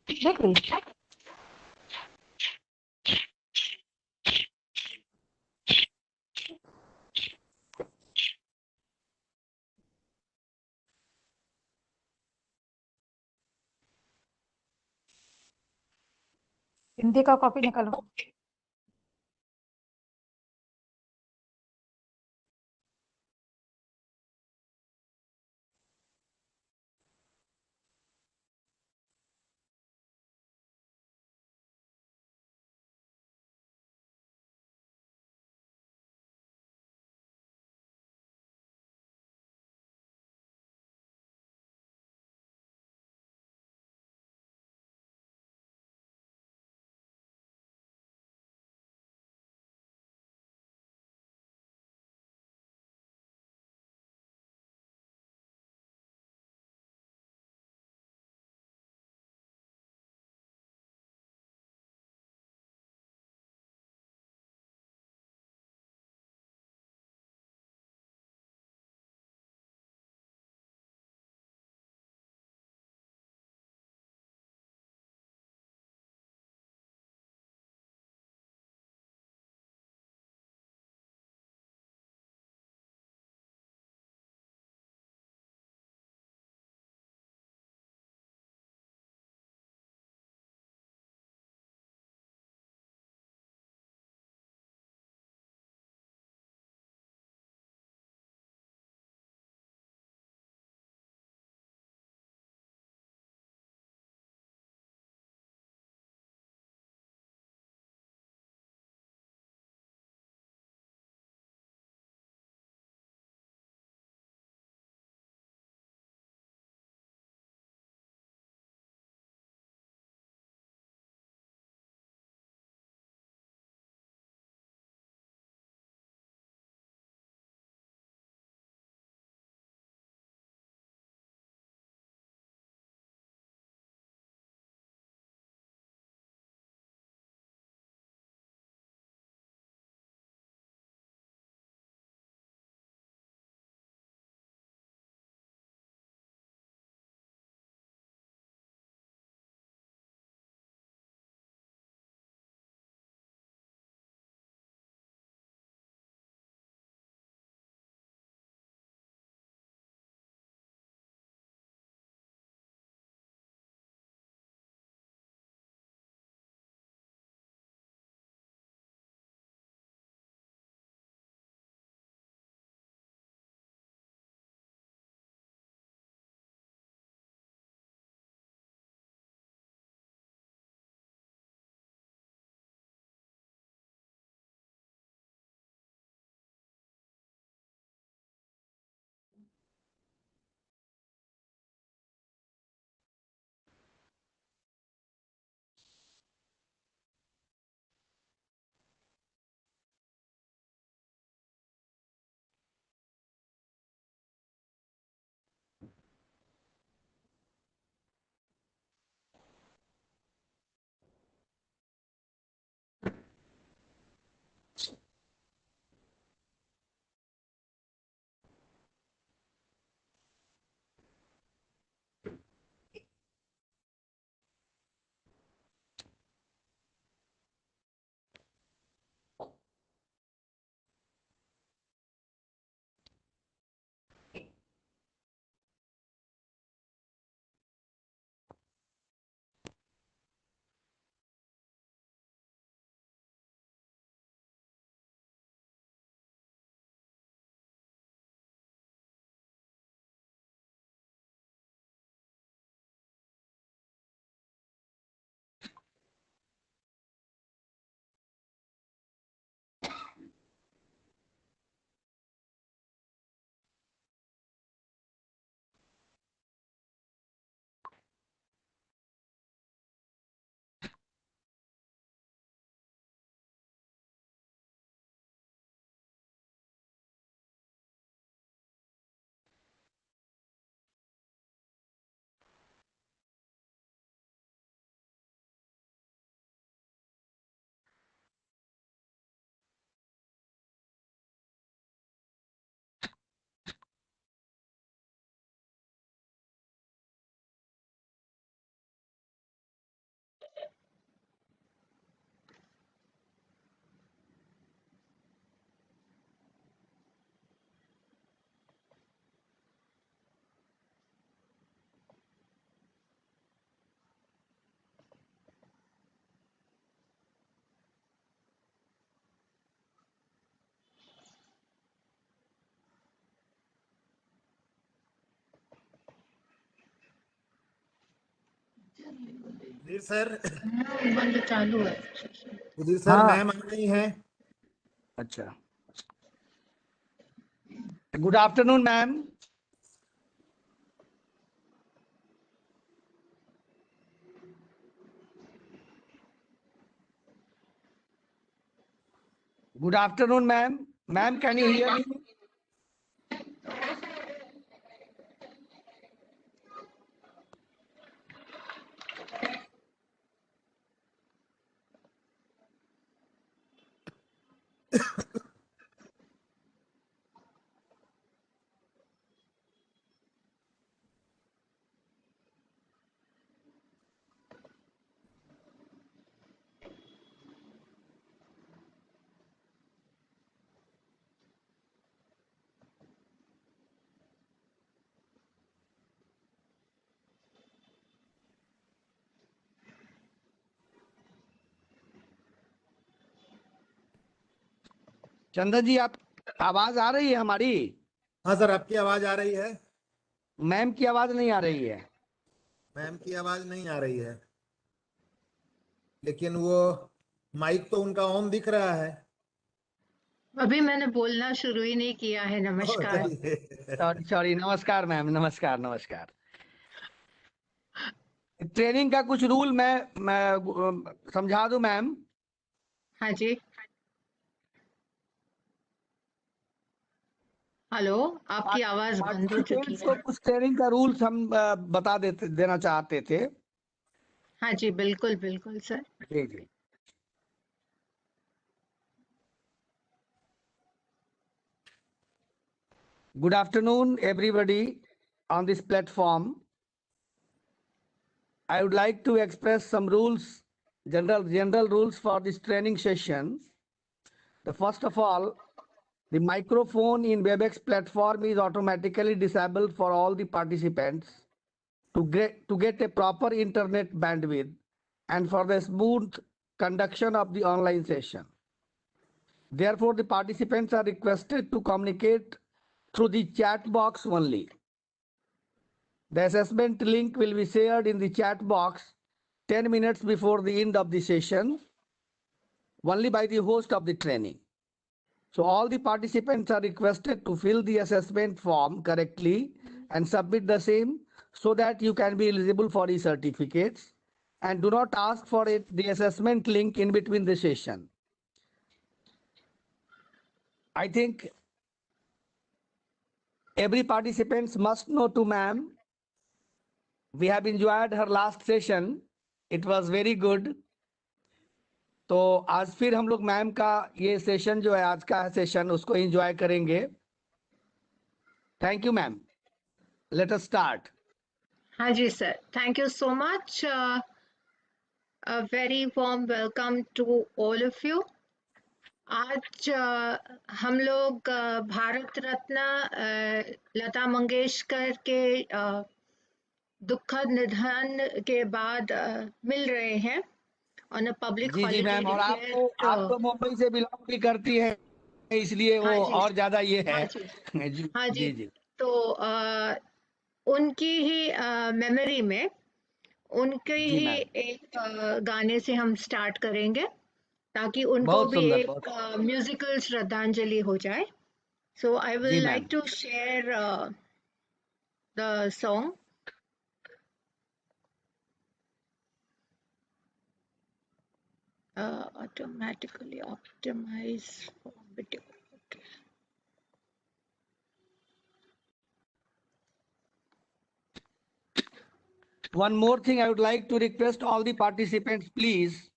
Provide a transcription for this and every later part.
देख ली। हिंदी का कॉपी निकालो। जी सर। बंद चालू है। जी सर, हाँ। मैम आ गई हैं। अच्छा, good afternoon ma'am. Good afternoon, ma'am. Ma'am, can you hear me? चंदन जी, आप आवाज आ रही है हमारी? हाँ सर, आपकी आवाज आ रही है। मैम की आवाज नहीं आ रही है। मैम की आवाज नहीं आ रही है, लेकिन वो माइक तो उनका ऑन दिख रहा है। अभी मैंने बोलना शुरू ही नहीं किया है। नमस्कार। सॉरी सॉरी, नमस्कार मैम, नमस्कार नमस्कार। ट्रेनिंग का कुछ रूल मैं समझा दूं मैम। हाँ जी। हेलो, आपकी आवाज बंद हो चुकी पार्टिसिपेंट्स है। को कुछ ट्रेनिंग का रूल्स हम बता देना चाहते थे। हाँ जी, बिल्कुल बिल्कुल sir. Ji ji. Good afternoon, everybody on this platform. I would like to express some rules, general rules for this training session. The first of all, the microphone in WebEx platform is automatically disabled for all the participants to get a proper internet bandwidth and for the smooth conduction of the online session. Therefore, the participants are requested to communicate through the chat box only. The assessment link will be shared in the chat box 10 minutes before the end of the session, only by the host of the training. So all the participants are requested to fill the assessment form correctly and submit the same so that you can be eligible for the certificates, and do not ask for the assessment link in between the session. I think every participant must know to ma'am. We have enjoyed her last session. It was very good. तो आज फिर हम लोग ma'am का ये session जो है, आज का सेशन, उसको एंजॉय करेंगे। Thank you ma'am. Let us start. हाँ जी sir, thank you so much. A very warm welcome to all of you. आज हम लोग भारत रत्न लता मंगेशकर के दुखद निधन के बाद मिल रहे हैं ऑन अ पब्लिक जी जी हॉलिडे मैम, और आप तो मुंबई से बिलोंग भी करती है, इसलिए वो हाँ जी और ज्यादा ये है। हाँ जी जी हाँ जी। जी जी। तो उनकी ही मेमोरी में उनके जी ही मैम, एक गाने से हम स्टार्ट करेंगे ताकि उनको बहुत भी सुंदर, एक म्यूजिकल श्रद्धांजलि हो जाए। सो आई जी will ma'am. Like to share the song. Automatically optimize for video. Okay. One more thing I would like to request all the participants, please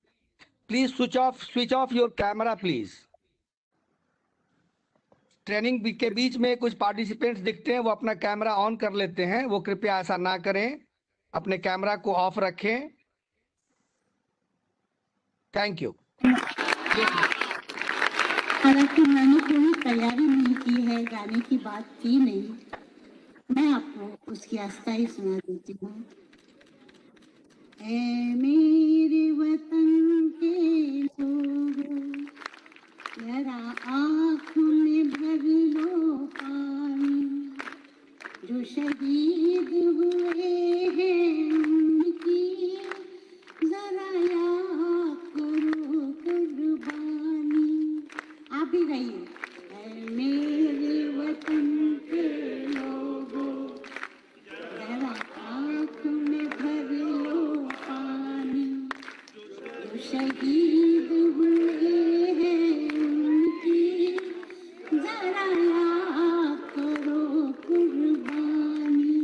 switch off your camera please. Training के बीच में कुछ participants दिखते हैं, वो अपना camera on कर लेते हैं, वो कृपया ऐसा ना करें, अपने कैमरा को ऑफ रखें। Thank you. हालांकि मैंने कोई तैयारी नहीं की है, गाने की बात की नहीं, मैं आपको उसकी अस्थाई सुना देती हूँ। ऐ मेरे वतन के लोगों, जरा आँख में भर लो पानी, जो शहीद हुए हैं उनकी शहीद हुए हैं उनकी, जरा याद करो कुर्बानी।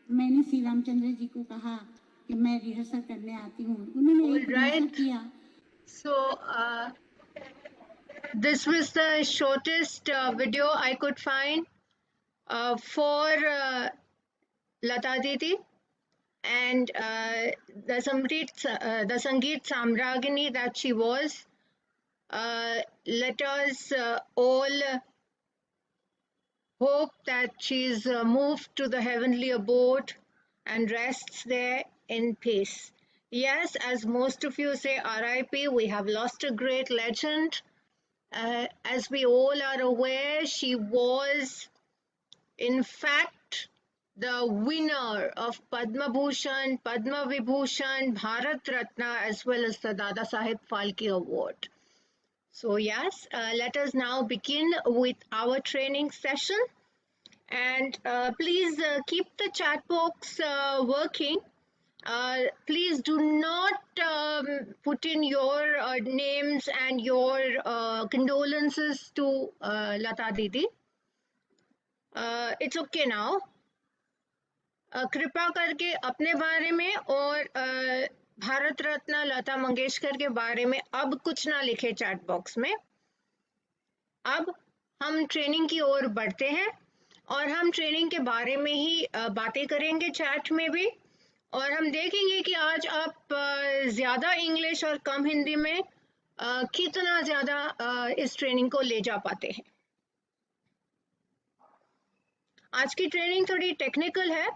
मैंने श्री रामचंद्र जी को कहा कि मैं रिहर्सल करने आती हूँ, उन्होंने एक रिहर्सल Alright. किया। So, this was the shortest video I could find for Lata Didi, and the Sangeet Samragini that she was. Let us all hope that she's moved to the heavenly abode and rests there in peace. Yes, as most of you say RIP, we have lost a great legend. As we all are aware, she was in fact the winner of Padma Bhushan, Padma Vibhushan, Bharat Ratna, as well as the Dada Saheb Phalke Award. So yes, let us now begin with our training session. And please keep the chat box working. Please do not put in your names and your condolences to Lata Didi. It's okay now. कृपा करके अपने बारे में और भारत रत्न लता मंगेशकर के बारे में अब कुछ ना लिखे चैट बॉक्स में। अब हम ट्रेनिंग की ओर बढ़ते हैं और हम ट्रेनिंग के बारे में ही बातें करेंगे चैट में भी, और हम देखेंगे कि आज आप ज़्यादा इंग्लिश और कम हिंदी में कितना ज़्यादा इस ट्रेनिंग को ले जा पाते हैं। आज की ट्रेनिंग थोड़ी टेक्निकल है,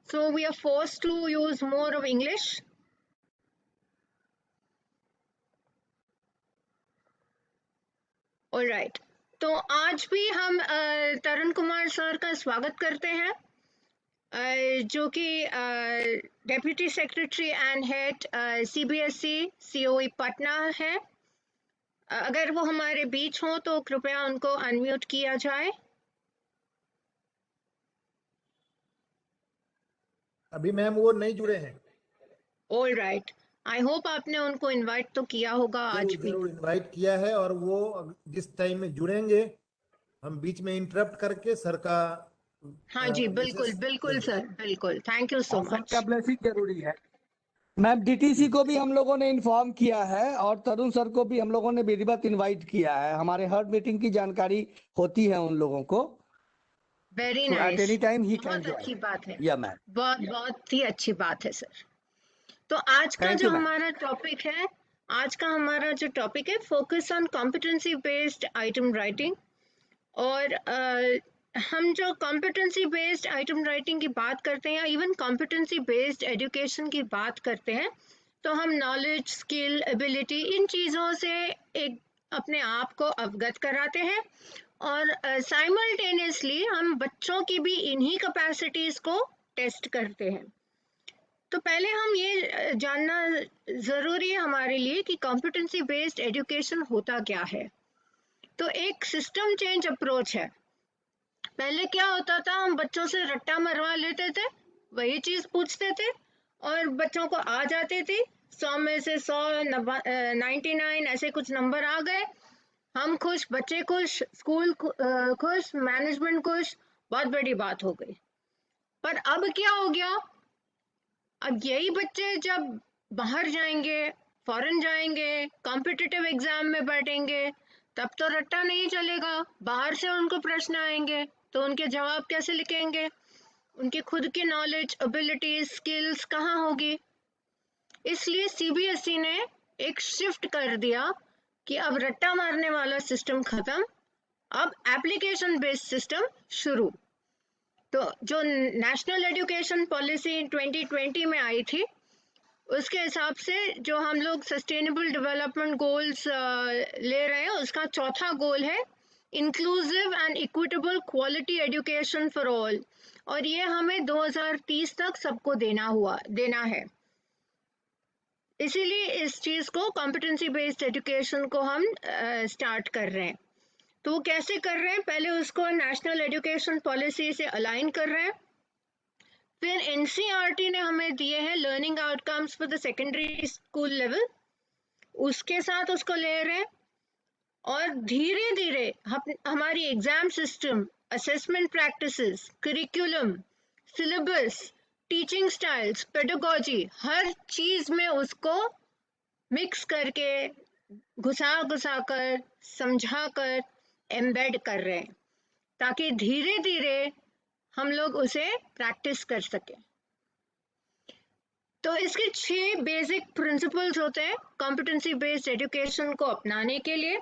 so we are forced to use more of English. All right. तो आज भी हम तरुण कुमार सर का स्वागत करते हैं, जो कि deputy secretary and head CBSE COE Patna है। अगर वो हमारे बीच हों तो कृपया उनको अनम्यूट किया जाए। अभी मैम वो नहीं जुड़े हैं। ऑल राइट, आई होप आपने उनको इनवाइट तो किया होगा आज भी। जरूर इनवाइट किया है, और वो जिस टाइम में जुड़ेंगे हम बीच में इंटरप्ट करके सर का हाँ जी, बिल्कुल बिल्कुल सर, बिल्कुल। Thank you so sir much. का ब्लेसिंग जरूरी है। मैम DTC को भी हम लोगों ने इन्फॉर्म किया है और तरुण सर को भी हम लोगों ने विधिवत इनवाइट किया है। हमारे हर मीटिंग की जानकारी होती है उन लोगों को। Very So at any nice, time he can बहुत join. अच्छी बात है। Yeah, ma'am. बहुत ही अच्छी बात है सर। तो आज का Thank जो you, ma'am. हमारा टॉपिक है, आज का हमारा जो टॉपिक है, focus on competency based item writing. और हम जो कॉम्पिटेंसी बेस्ड आइटम राइटिंग की बात करते हैं, इवन कॉम्पिटेंसी बेस्ड एजुकेशन की बात करते हैं, तो हम नॉलेज, स्किल, एबिलिटी, इन चीज़ों से एक अपने आप को अवगत कराते हैं, और साइमल्टेनियसली हम बच्चों की भी इन्हीं कैपेसिटीज़ को टेस्ट करते हैं। तो पहले हम ये जानना ज़रूरी है हमारे लिए कि कॉम्पिटेंसी बेस्ड एजुकेशन होता क्या है। तो एक सिस्टम चेंज अप्रोच है। पहले क्या होता था, हम बच्चों से रट्टा मरवा लेते थे, वही चीज़ पूछते थे और बच्चों को आ जाती थी। 100 में से 100, 99 ऐसे कुछ नंबर आ गए, हम खुश, बच्चे खुश, स्कूल खुश, मैनेजमेंट खुश, बहुत बड़ी बात हो गई। पर अब क्या हो गया, अब यही बच्चे जब बाहर जाएंगे, फॉरेन जाएंगे, कॉम्पिटिटिव एग्जाम में बैठेंगे, तब तो रट्टा नहीं चलेगा। बाहर से उनको प्रश्न आएंगे तो उनके जवाब कैसे लिखेंगे, उनकी खुद की नॉलेज, एबिलिटीज, स्किल्स कहाँ होगी। इसलिए CBSE ने एक शिफ्ट कर दिया कि अब रट्टा मारने वाला सिस्टम खत्म, अब एप्लीकेशन बेस्ड सिस्टम शुरू। तो जो नेशनल एजुकेशन पॉलिसी 2020 में आई थी, उसके हिसाब से जो हम लोग सस्टेनेबल डेवलपमेंट गोल्स ले रहे हैं, उसका चौथा गोल है inclusive and equitable quality education for all, और ये हमें 2030 तक सबको देना है। इसीलिए इस चीज़ को, कॉम्पिटेंसी बेस्ड एजुकेशन को हम स्टार्ट कर रहे हैं। तो वो कैसे कर रहे हैं, पहले उसको नेशनल एजुकेशन पॉलिसी से अलाइन कर रहे हैं, फिर एनसीईआरटी ने हमें दिए हैं learning outcomes for the secondary school level, उसके साथ उसको ले रहे हैं। और धीरे धीरे हमारी exam system, assessment practices, curriculum, syllabus, teaching styles, pedagogy, हर चीज में उसको मिक्स करके घुसा घुसा कर समझा कर एम्बेड कर रहे हैं, ताकि धीरे धीरे हम लोग उसे प्रैक्टिस कर सकें। तो इसके 6 बेसिक प्रिंसिपल्स होते हैं कॉम्पिटेंसी बेस्ड एजुकेशन को अपनाने के लिए।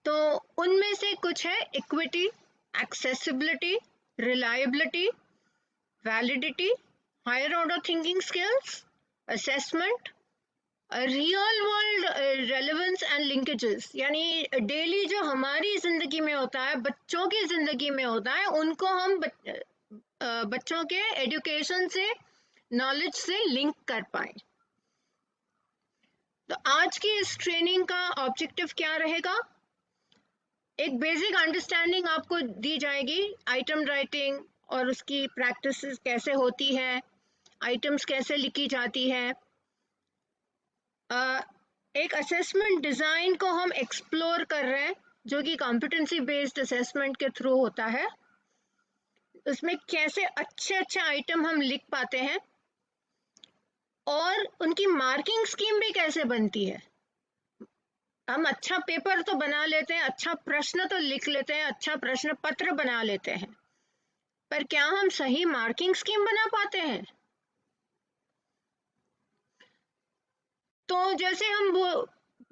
तो उनमें से कुछ है equity, accessibility, reliability, validity, higher order thinking skills, assessment, real world relevance and linkages, यानी डेली जो हमारी जिंदगी में होता है, बच्चों की जिंदगी में होता है, उनको हम बच्चों के एजुकेशन से, नॉलेज से लिंक कर पाए। तो आज की इस ट्रेनिंग का ऑब्जेक्टिव क्या रहेगा? एक बेसिक अंडरस्टैंडिंग आपको दी जाएगी आइटम राइटिंग और उसकी प्रैक्टिसेस कैसे होती है, आइटम्स कैसे लिखी जाती है। एक असेसमेंट डिजाइन को हम एक्सप्लोर कर रहे हैं, जो कि कॉम्पिटेंसी बेस्ड असेसमेंट के थ्रू होता है। उसमें कैसे अच्छे अच्छे आइटम हम लिख पाते हैं और उनकी मार्किंग स्कीम भी कैसे बनती है। हम अच्छा पेपर तो बना लेते हैं, अच्छा प्रश्न तो लिख लेते हैं, अच्छा प्रश्न पत्र बना लेते हैं, पर क्या हम सही मार्किंग स्कीम बना पाते हैं? तो जैसे हम वो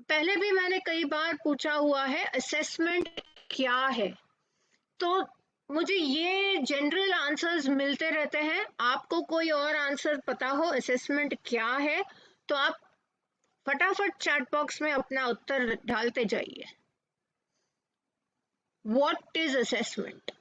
पहले भी मैंने कई बार पूछा हुआ है, असेसमेंट क्या है, तो मुझे ये जनरल आंसर्स मिलते रहते हैं। आपको कोई और आंसर पता हो असेसमेंट क्या है, तो आप फटाफट चैट बॉक्स में अपना उत्तर डालते जाइए। What is assessment?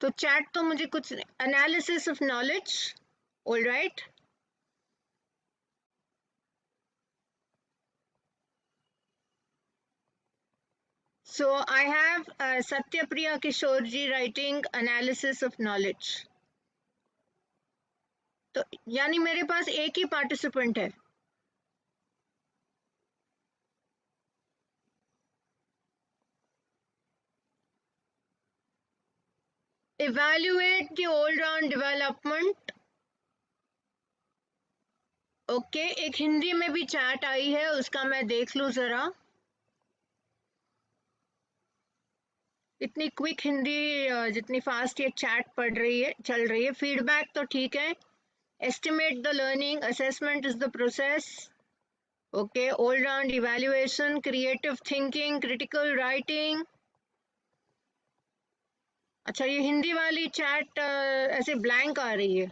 तो चैट तो मुझे कुछ, analysis of knowledge, all right. So I have Satyapriya Kishore ji writing analysis of knowledge. तो यानी मेरे पास एक ही पार्टिसिपेंट है। Evaluate the all-round development. Okay, एक हिंदी में भी चैट आई है, उसका मैं देख लूं जरा। इतनी क्विक हिंदी, जितनी फास्ट ये चैट पढ़ रही है, चल रही है। फीडबैक तो ठीक है। Estimate the learning, assessment is the process. Okay, all round evaluation, creative thinking, critical writing. अच्छा, ये हिंदी वाली चैट ऐसे ब्लैंक आ रही है।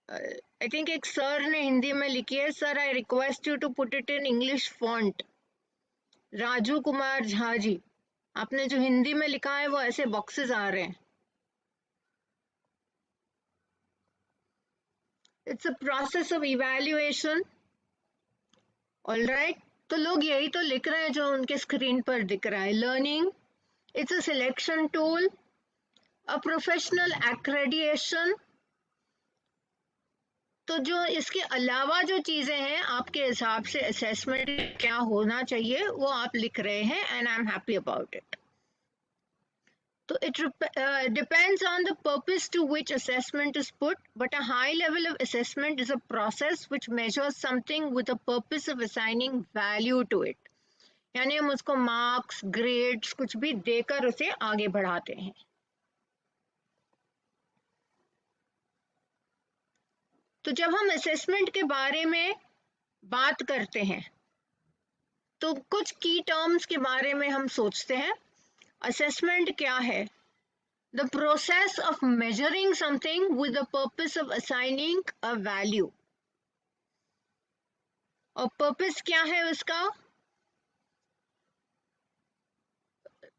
आई थिंक एक सर ने हिंदी में लिखी है, sir I request you to put it in English font. Raju Kumar Jha ji, आपने जो हिंदी में लिखा है वो ऐसे बॉक्सेस आ रहे हैं। It's a process of evaluation, all right. तो लोग यही तो लिख रहे हैं जो उनके स्क्रीन पर दिख रहा है। Learning, it's a selection tool, a professional accreditation. तो जो इसके अलावा जो चीजें हैं आपके हिसाब से असेसमेंट क्या होना चाहिए, वो आप लिख रहे हैं, and I am happy about it. So it depends on the purpose to which assessment is put, but a high level of assessment is a process which measures something with a purpose of assigning value to it. यानी हम उसको marks, grades कुछ भी देकर उसे आगे बढ़ाते हैं। तो जब हम असेसमेंट के बारे में बात करते हैं तो कुछ की टर्म्स के बारे में हम सोचते हैं। असेसमेंट क्या है? The process of measuring something with the purpose of assigning a value. और purpose क्या है उसका?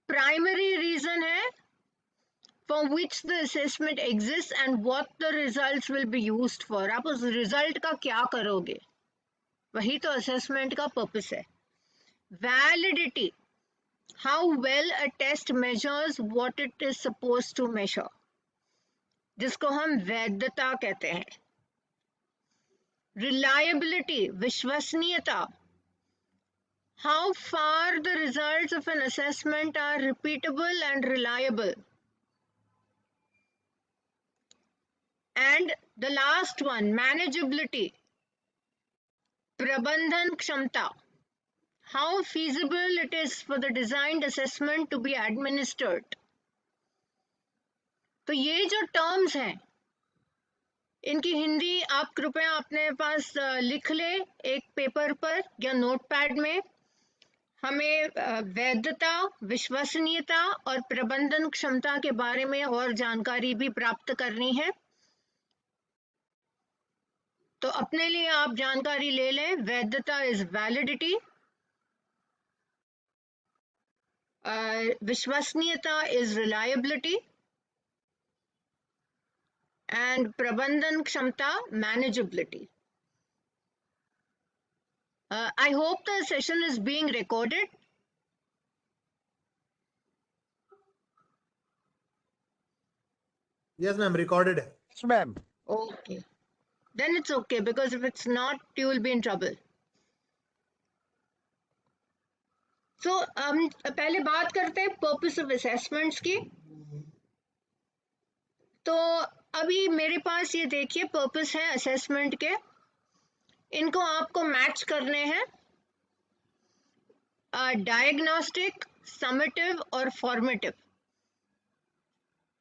Primary reason है for which the assessment exists and what the results will be used for. आप उस result का क्या करोगे, वही तो assessment का purpose है. Validity, how well a test measures what it is supposed to measure, जिसको हम वैधता कहते हैं. Reliability, विश्वसनीयता, how far the results of an assessment are repeatable and reliable. And the last one, manageability, प्रबंधन क्षमता, how feasible it is for the designed assessment to be administered. तो ये जो terms हैं, इनकी हिंदी आप कृपया अपने पास लिख ले एक पेपर पर या नोटपैड में. हमें वैधता, विश्वसनीयता और प्रबंधन क्षमता के बारे में और जानकारी भी प्राप्त करनी है. तो अपने लिए आप जानकारी ले लें. वैधता इज वैलिडिटी, विश्वसनीयता इज रिलायबिलिटी एंड प्रबंधन क्षमता manageability. I hope the session is being recorded. Yes, ma'am, recorded. Yes, ma'am. Okay. Then it's okay, because if it's not, you will be in trouble. So, पहले बात करते हैं purpose of assessments की. तो अभी मेरे पास ये देखिए purpose है assessment के. इनको आपको मैच करने हैं डायग्नोस्टिक, समेटिव और फॉर्मेटिव.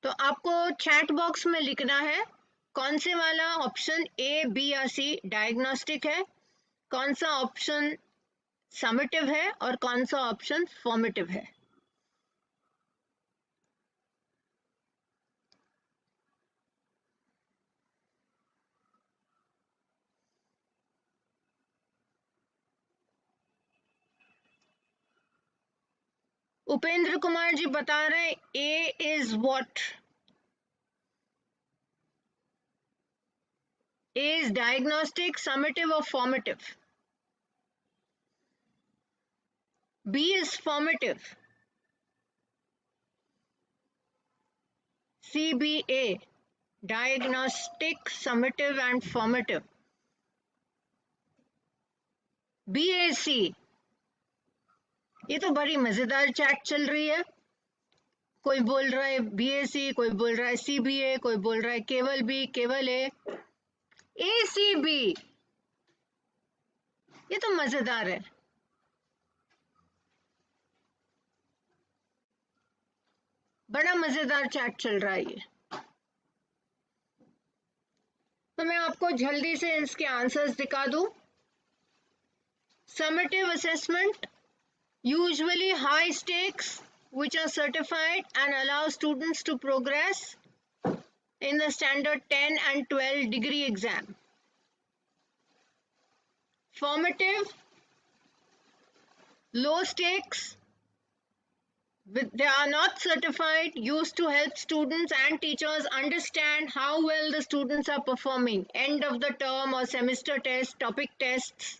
तो आपको चैट बॉक्स में लिखना है कौन से वाला ऑप्शन ए, बी या सी डायग्नोस्टिक है, कौन सा ऑप्शन समेटिव है और कौन सा ऑप्शन फॉर्मेटिव है. उपेंद्र कुमार जी बता रहे हैं A is what. A is diagnostic, summative और formative. B is formative. CBA, diagnostic, summative and formative. BAC, ये तो बड़ी मजेदार चैट चल रही है. कोई बोल रहा है BAC, कोई बोल रहा है CBA, कोई बोल रहा है केवल B, केवल A. ACB, ये तो मजेदार है. बड़ा मजेदार चैट चल रहा है ये. तो मैं आपको जल्दी से इसके आंसर्स दिखा दूं. Summative assessment, usually high stakes, which are certified and allow students to progress in the standard 10 and 12 degree exam. Formative, low stakes, they are not certified, used to help students and teachers understand how well the students are performing, end of the term or semester test, topic tests.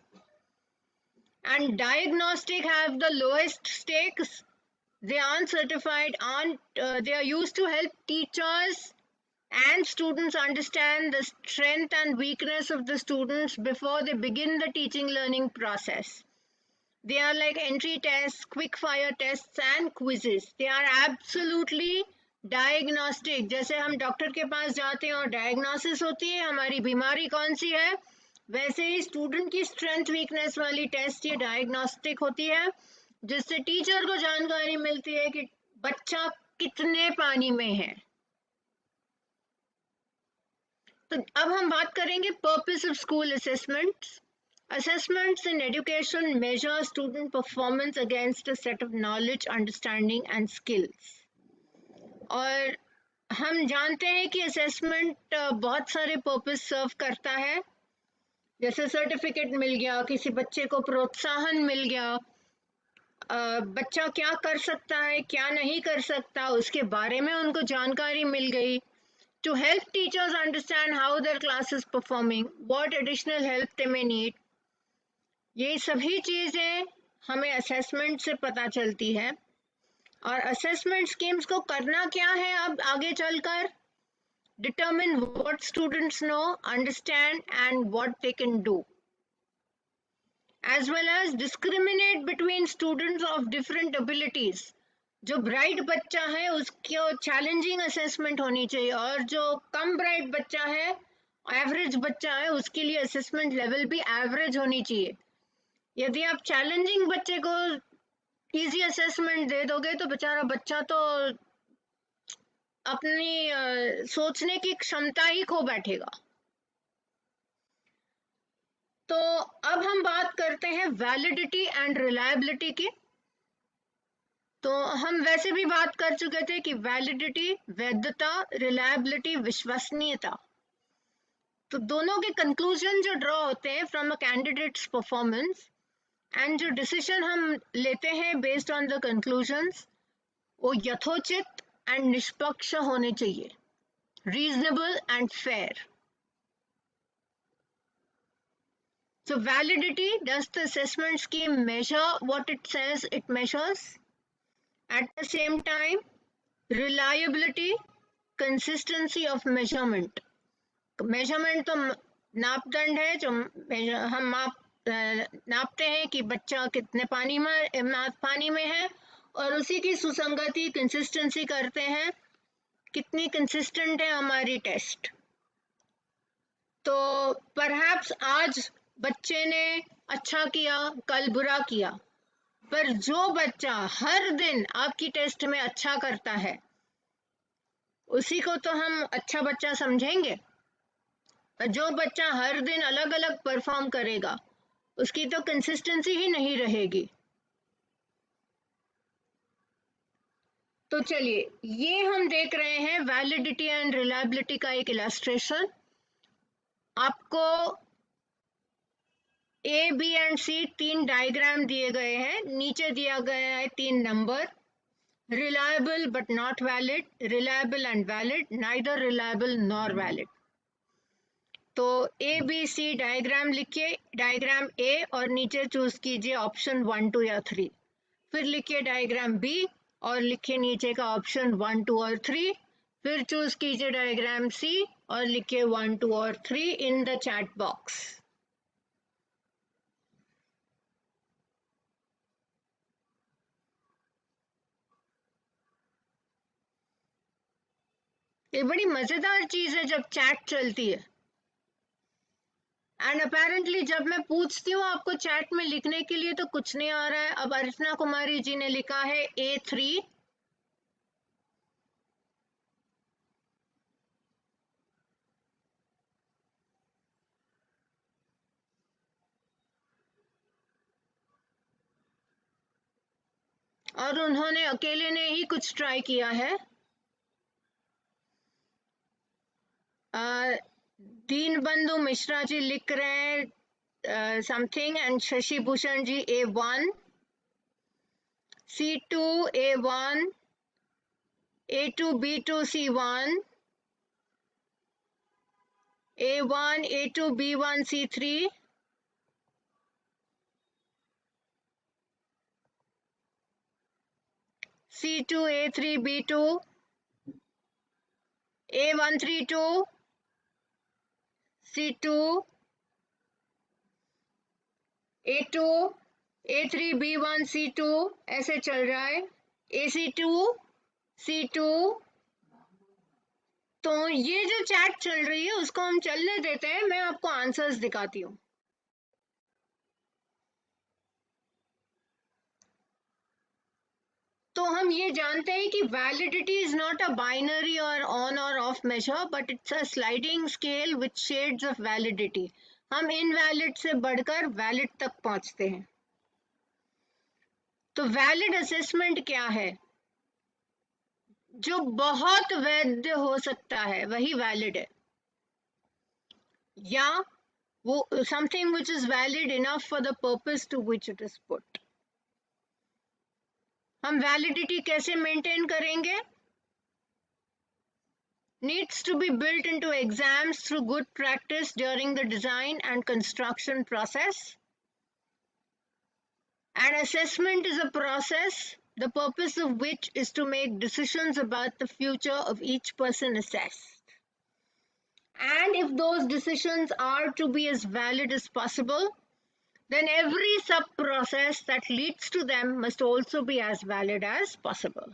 And diagnostic have the lowest stakes. They aren't certified, they are used to help teachers and students understand the strength and weakness of the students before they begin the teaching learning process. They are like entry tests, quick fire tests and quizzes. They are absolutely diagnostic. जैसे हम doctor के पास जाते हैं और diagnosis होती है हमारी बीमारी कौन सी है, वैसे ही स्टूडेंट की स्ट्रेंथ वीकनेस वाली टेस्ट ये डायग्नोस्टिक होती है, जिससे टीचर को जानकारी मिलती है कि बच्चा कितने पानी में है. तो अब हम बात करेंगे purpose of school assessments. Assessments in education measure student performance against a set of knowledge, understanding and skills. और हम जानते हैं कि assessment बहुत सारे purpose serve करता है. जैसे सर्टिफिकेट मिल गया, किसी बच्चे को प्रोत्साहन मिल गया, बच्चा क्या कर सकता है, क्या नहीं कर सकता, उसके बारे में उनको जानकारी मिल गई. To help teachers understand how their class is performing, what additional help they may need. ये सभी चीजें हमें असेसमेंट से पता चलती है. और असेसमेंट स्कीम्स को करना क्या है अब आगे चलकर? Determine what students know, understand and what they can do, as well as discriminate between students of different abilities. जो ब्राइट बच्चा है उसको चैलेंजिंग असेसमेंट होनी चाहिए, और जो कम ब्राइट बच्चा है, एवरेज बच्चा है, उसके लिए असेसमेंट लेवल भी एवरेज होनी चाहिए. यदि आप चैलेंजिंग बच्चे को इजी असेसमेंट दे दोगे तो बेचारा बच्चा तो अपनी सोचने की क्षमता ही खो बैठेगा. तो अब हम बात करते हैं वैलिडिटी एंड रिलायबिलिटी की. तो हम वैसे भी बात कर चुके थे कि वैलिडिटी वैधता, रिलायबिलिटी विश्वसनीयता. तो दोनों के कंक्लूजन जो ड्रॉ होते हैं from a candidates performance, and जो डिसीजन हम लेते हैं बेस्ड ऑन द कंक्लूजन्स, वो यथोचित एंड निष्पक्ष होने चाहिए, reasonable and fair. So validity, does the assessment scheme measure what it says it measures? At the same time, reliability, consistency of measurement. Measurement तो नापदंड है जो हम नापते हैं कि बच्चा कितने पानी में है, और उसी की सुसंगति, कंसिस्टेंसी करते हैं, कितनी कंसिस्टेंट है हमारी टेस्ट. तो परहैप्स आज बच्चे ने अच्छा किया, कल बुरा किया, पर जो बच्चा हर दिन आपकी टेस्ट में अच्छा करता है उसी को तो हम अच्छा बच्चा समझेंगे. जो बच्चा हर दिन अलग अलग परफॉर्म करेगा उसकी तो कंसिस्टेंसी ही नहीं रहेगी. तो चलिए, ये हम देख रहे हैं वैलिडिटी एंड रिलायबिलिटी का एक इलस्ट्रेशन. आपको ए, बी एंड सी 3 डायग्राम दिए गए हैं, नीचे दिया गया है 3 number. Reliable but not valid, reliable and valid, neither reliable nor valid. तो ए बी सी डायग्राम लिखिए, डायग्राम ए और नीचे चूज कीजिए ऑप्शन 1, 2 या 3. फिर लिखिए डायग्राम बी और लिखिए नीचे का ऑप्शन 1, 2 और 3. फिर चूज कीजिए डायग्राम सी और लिखिए 1, 2 और 3 इन द चैट बॉक्स. ये बड़ी मजेदार चीज है जब चैट चलती है. एंड अपेरेंटली जब मैं पूछती हूँ आपको चैट में लिखने के लिए तो कुछ नहीं आ रहा है. अब अर्चना कुमारी जी ने लिखा है A3. और उन्होंने अकेले ने ही कुछ ट्राई किया है. दीनबंधु मिश्रा जी लिख रहे हैं something, and Shashi Bhushan ji A1, C2 A1, A2 B2 C1, A1 A2 B1 C3, C2 A3 B2, A132, C2, A2, A3 B1 C2, ऐसे चल रहा है. AC2, C2. तो ये जो चैट चल रही है उसको हम चलने देते हैं, मैं आपको आंसर्स दिखाती हूँ. तो हम ये जानते हैं कि validity is not a binary or on or off measure, but it's a sliding scale with shades of validity. हम इनवैलिड से बढ़कर वैलिड तक पहुंचते हैं. तो वैलिड असेसमेंट क्या है? जो बहुत वैध हो सकता है वही वैलिड है, या वो something which is valid enough for the purpose to which it is put. हम वैलिडिटी कैसे मेंटेन करेंगे? Needs to be built into exams through good practice during the design and construction process. An assessment is a process, the purpose of which is to make decisions about the future of each person assessed. And if those decisions are to be as valid as possible, then every sub-process that leads to them must also be as valid as possible.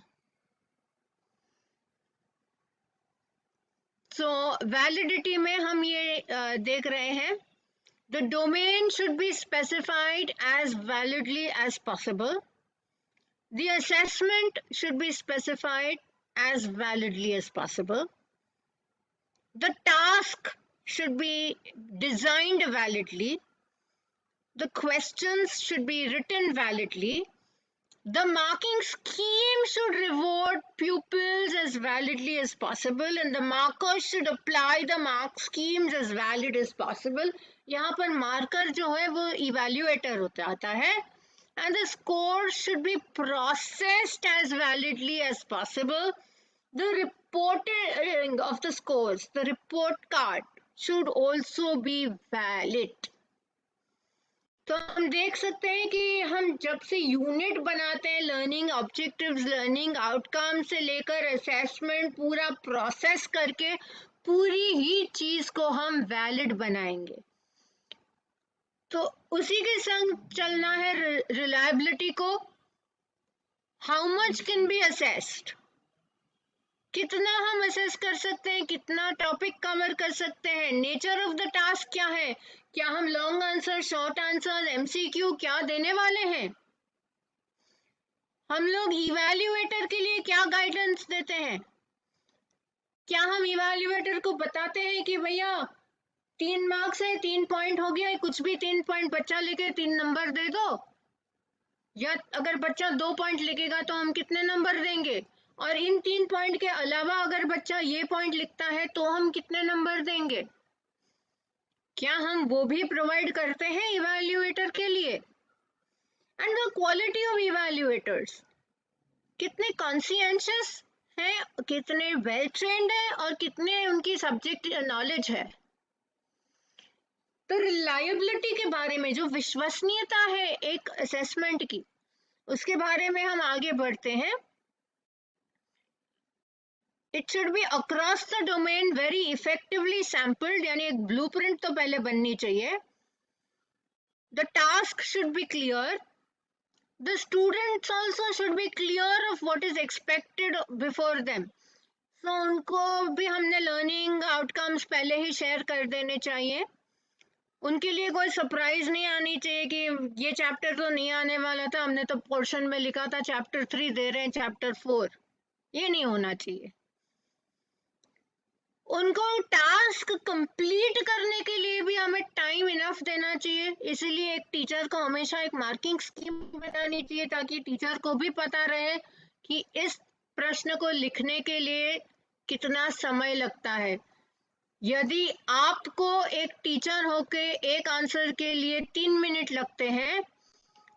So validity में हम ये देख रहे हैं, the domain should be specified as validly as possible. The assessment should be specified as validly as possible. The task should be designed validly. The questions should be written validly. The marking scheme should reward pupils as validly as possible, and the markers should apply the mark schemes as valid as possible. यहाँ पर marker जो है वो evaluator होता आता है, and the score should be processed as validly as possible. The reporting of the scores, the report card, should also be valid. तो हम देख सकते हैं कि हम जब से यूनिट बनाते हैं, लर्निंग ऑब्जेक्टिव्स, लर्निंग आउटकम से लेकर असेसमेंट, पूरा प्रोसेस करके पूरी ही चीज को हम वैलिड बनाएंगे. तो उसी के संग चलना है रिलायबिलिटी को. How much can be assessed, कितना हम असेस कर सकते हैं, कितना टॉपिक कवर कर सकते हैं, नेचर ऑफ द टास्क क्या है, क्या हम long answer, short answer, MCQ क्या देने वाले हैं, हम लोग इवैल्यूएटर के लिए क्या गाइडेंस देते हैं, क्या हम इवैल्यूएटर को बताते हैं कि भैया 3 मार्क्स है, 3 पॉइंट हो गया, कुछ भी 3 पॉइंट बच्चा लिखे 3 नंबर दे दो, या अगर बच्चा 2 पॉइंट लिखेगा तो हम कितने नंबर देंगे, और इन 3 पॉइंट के अलावा अगर बच्चा ये पॉइंट लिखता है तो हम कितने नंबर देंगे, क्या हम वो भी प्रोवाइड करते हैं इवैल्यूएटर के लिए. And the quality of evaluators, कितने कॉन्शियंशियस हैं, कितने वेल ट्रेन्ड हैं, और कितने उनकी सब्जेक्ट नॉलेज है. तो रिलायबिलिटी के बारे में, जो विश्वसनीयता है एक असेसमेंट की, उसके बारे में हम आगे बढ़ते हैं. It should be across the domain very effectively sampled, यानी एक blueprint तो पहले बननी चाहिए. The task should be clear. The students also should be clear of what is expected before them. So उनको भी हमने learning outcomes पहले ही share कर देने चाहिए. उनके लिए कोई सरप्राइज नहीं आनी चाहिए कि ये चैप्टर तो नहीं आने वाला था, हमने तो पोर्शन में लिखा था चैप्टर 3 दे रहे हैं, चैप्टर 4. ये नहीं होना चाहिए. उनको टास्क कंप्लीट करने के लिए भी हमें टाइम इनफ देना चाहिए. इसीलिए एक टीचर को हमेशा एक मार्किंग स्कीम बनानी चाहिए, ताकि टीचर को भी पता रहे कि इस प्रश्न को लिखने के लिए कितना समय लगता है. यदि आपको एक टीचर होके एक आंसर के लिए 3 मिनट लगते हैं,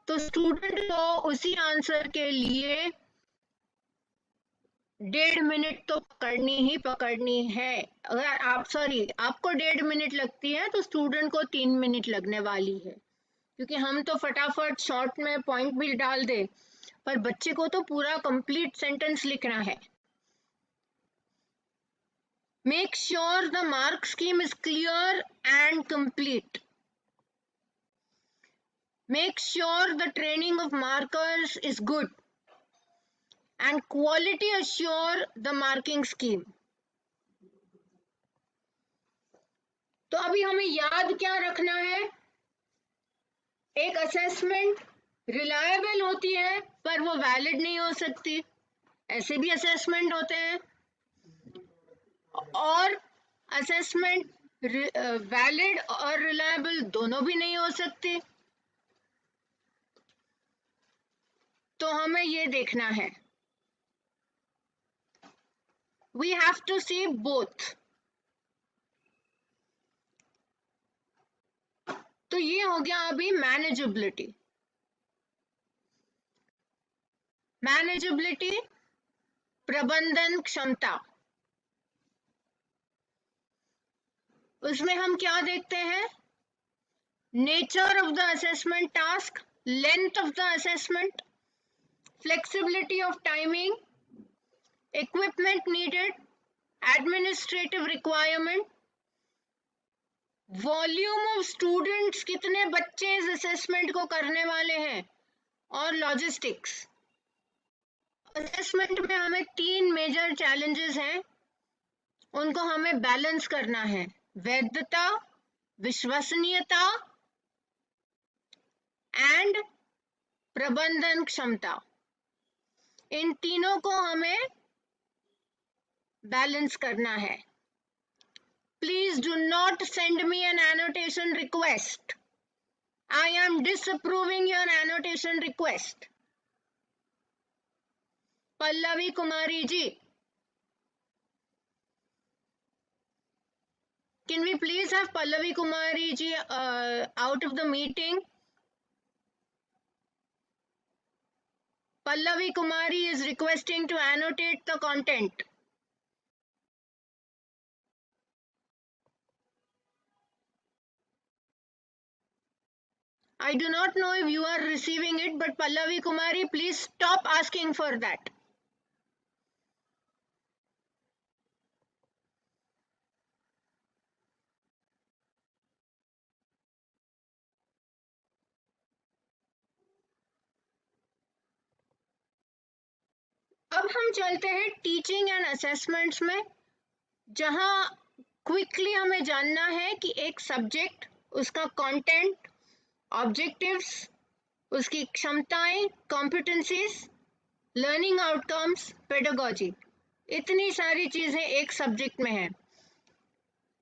तो स्टूडेंट को उसी आंसर के लिए 1.5 मिनट तो पकड़नी है. अगर आपको 1.5 मिनट लगती है तो स्टूडेंट को 3 मिनट लगने वाली है, क्योंकि हम तो फटाफट शॉर्ट में पॉइंट भी डाल दे, पर बच्चे को तो पूरा कंप्लीट सेंटेंस लिखना है. Make sure the mark scheme is clear and complete. Make sure the training of markers is good, and quality assure the marking scheme. तो अभी हमें याद क्या रखना है, एक असेसमेंट रिलायबल होती है पर वो वैलिड नहीं हो सकती. ऐसे भी असेसमेंट होते हैं, और असेसमेंट वैलिड और रिलायबल दोनों भी नहीं हो सकते. तो हमें ये देखना है, we have to see both. तो ये हो गया अभी मैनेजेबिलिटी. मैनेजेबिलिटी, प्रबंधन क्षमता। उसमें हम क्या देखते हैं? Nature of the assessment task, length of the assessment, flexibility of timing, equipment needed, administrative requirement, volume of students, कितने बच्चे इस असेसमेंट को करने वाले हैं, और लॉजिस्टिक्स। असेसमेंट में हमें 3 मेजर चैलेंजेस हैं, उनको हमें बैलेंस करना है। वैधता, विश्वसनीयता एंड प्रबंधन क्षमता। इन तीनों को हमें बैलेंस करना है। Please do not send me an annotation request. I am disapproving your annotation request. Pallavi Kumari ji, can we please have Pallavi Kumari ji out of the meeting? Pallavi Kumari is requesting to annotate the content. I do not know if you are receiving it, but Pallavi Kumari, please stop asking for that. अब हम चलते हैं teaching and assessments में, जहां quickly हमें जानना है कि एक सब्जेक्ट, उसका कंटेंट, ऑब्जेक्टिव्स, उसकी क्षमताएं, कॉम्पिटेंसीज, लर्निंग आउटकम्स, पेडागोजी, इतनी सारी चीजें एक सब्जेक्ट में है।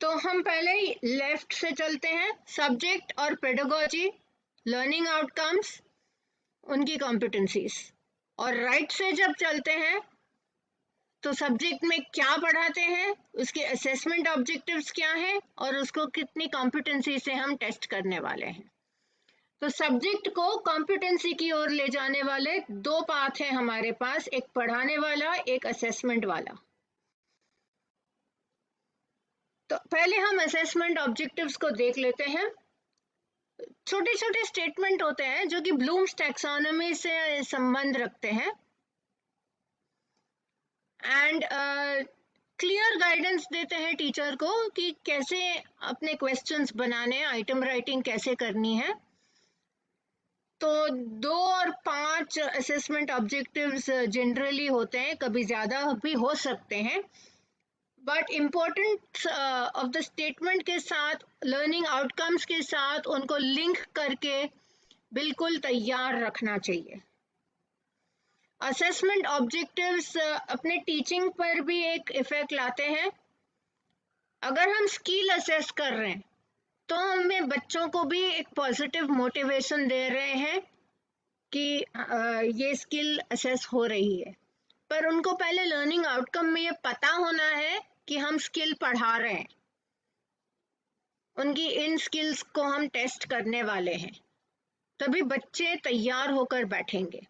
तो हम पहले लेफ्ट से चलते हैं, सब्जेक्ट और पेडागोजी, लर्निंग आउटकम्स, उनकी कॉम्पिटेंसीज, और राइट से जब चलते हैं तो सब्जेक्ट में क्या पढ़ाते हैं, उसके असेसमेंट ऑब्जेक्टिव्स क्या हैं, और उसको कितनी कॉम्पिटेंसी से हम टेस्ट करने वाले हैं। तो सब्जेक्ट को कॉम्पिटेंसी की ओर ले जाने वाले 2 पाथ हैं हमारे पास, एक पढ़ाने वाला, एक असेसमेंट वाला। तो पहले हम असेसमेंट ऑब्जेक्टिव्स को देख लेते हैं। छोटे छोटे स्टेटमेंट होते हैं जो कि ब्लूम्स टैक्सोनॉमी से संबंध रखते हैं, एंड क्लियर गाइडेंस देते हैं टीचर को कि कैसे अपने क्वेश्चंस बनाने, आइटम राइटिंग कैसे करनी है। तो 2 और 5 असेसमेंट ऑब्जेक्टिव्स जनरली होते हैं, कभी ज़्यादा भी हो सकते हैं, but important of the statement के साथ, लर्निंग आउटकम्स के साथ उनको लिंक करके बिल्कुल तैयार रखना चाहिए। असेसमेंट ऑब्जेक्टिव्स अपने टीचिंग पर भी एक इफेक्ट लाते हैं। अगर हम स्किल असेस कर रहे हैं तो हमें बच्चों को भी एक पॉजिटिव मोटिवेशन दे रहे हैं कि ये स्किल असेस हो रही है, पर उनको पहले लर्निंग आउटकम में ये पता होना है कि हम स्किल पढ़ा रहे हैं, उनकी इन स्किल्स को हम टेस्ट करने वाले हैं, तभी बच्चे तैयार होकर बैठेंगे।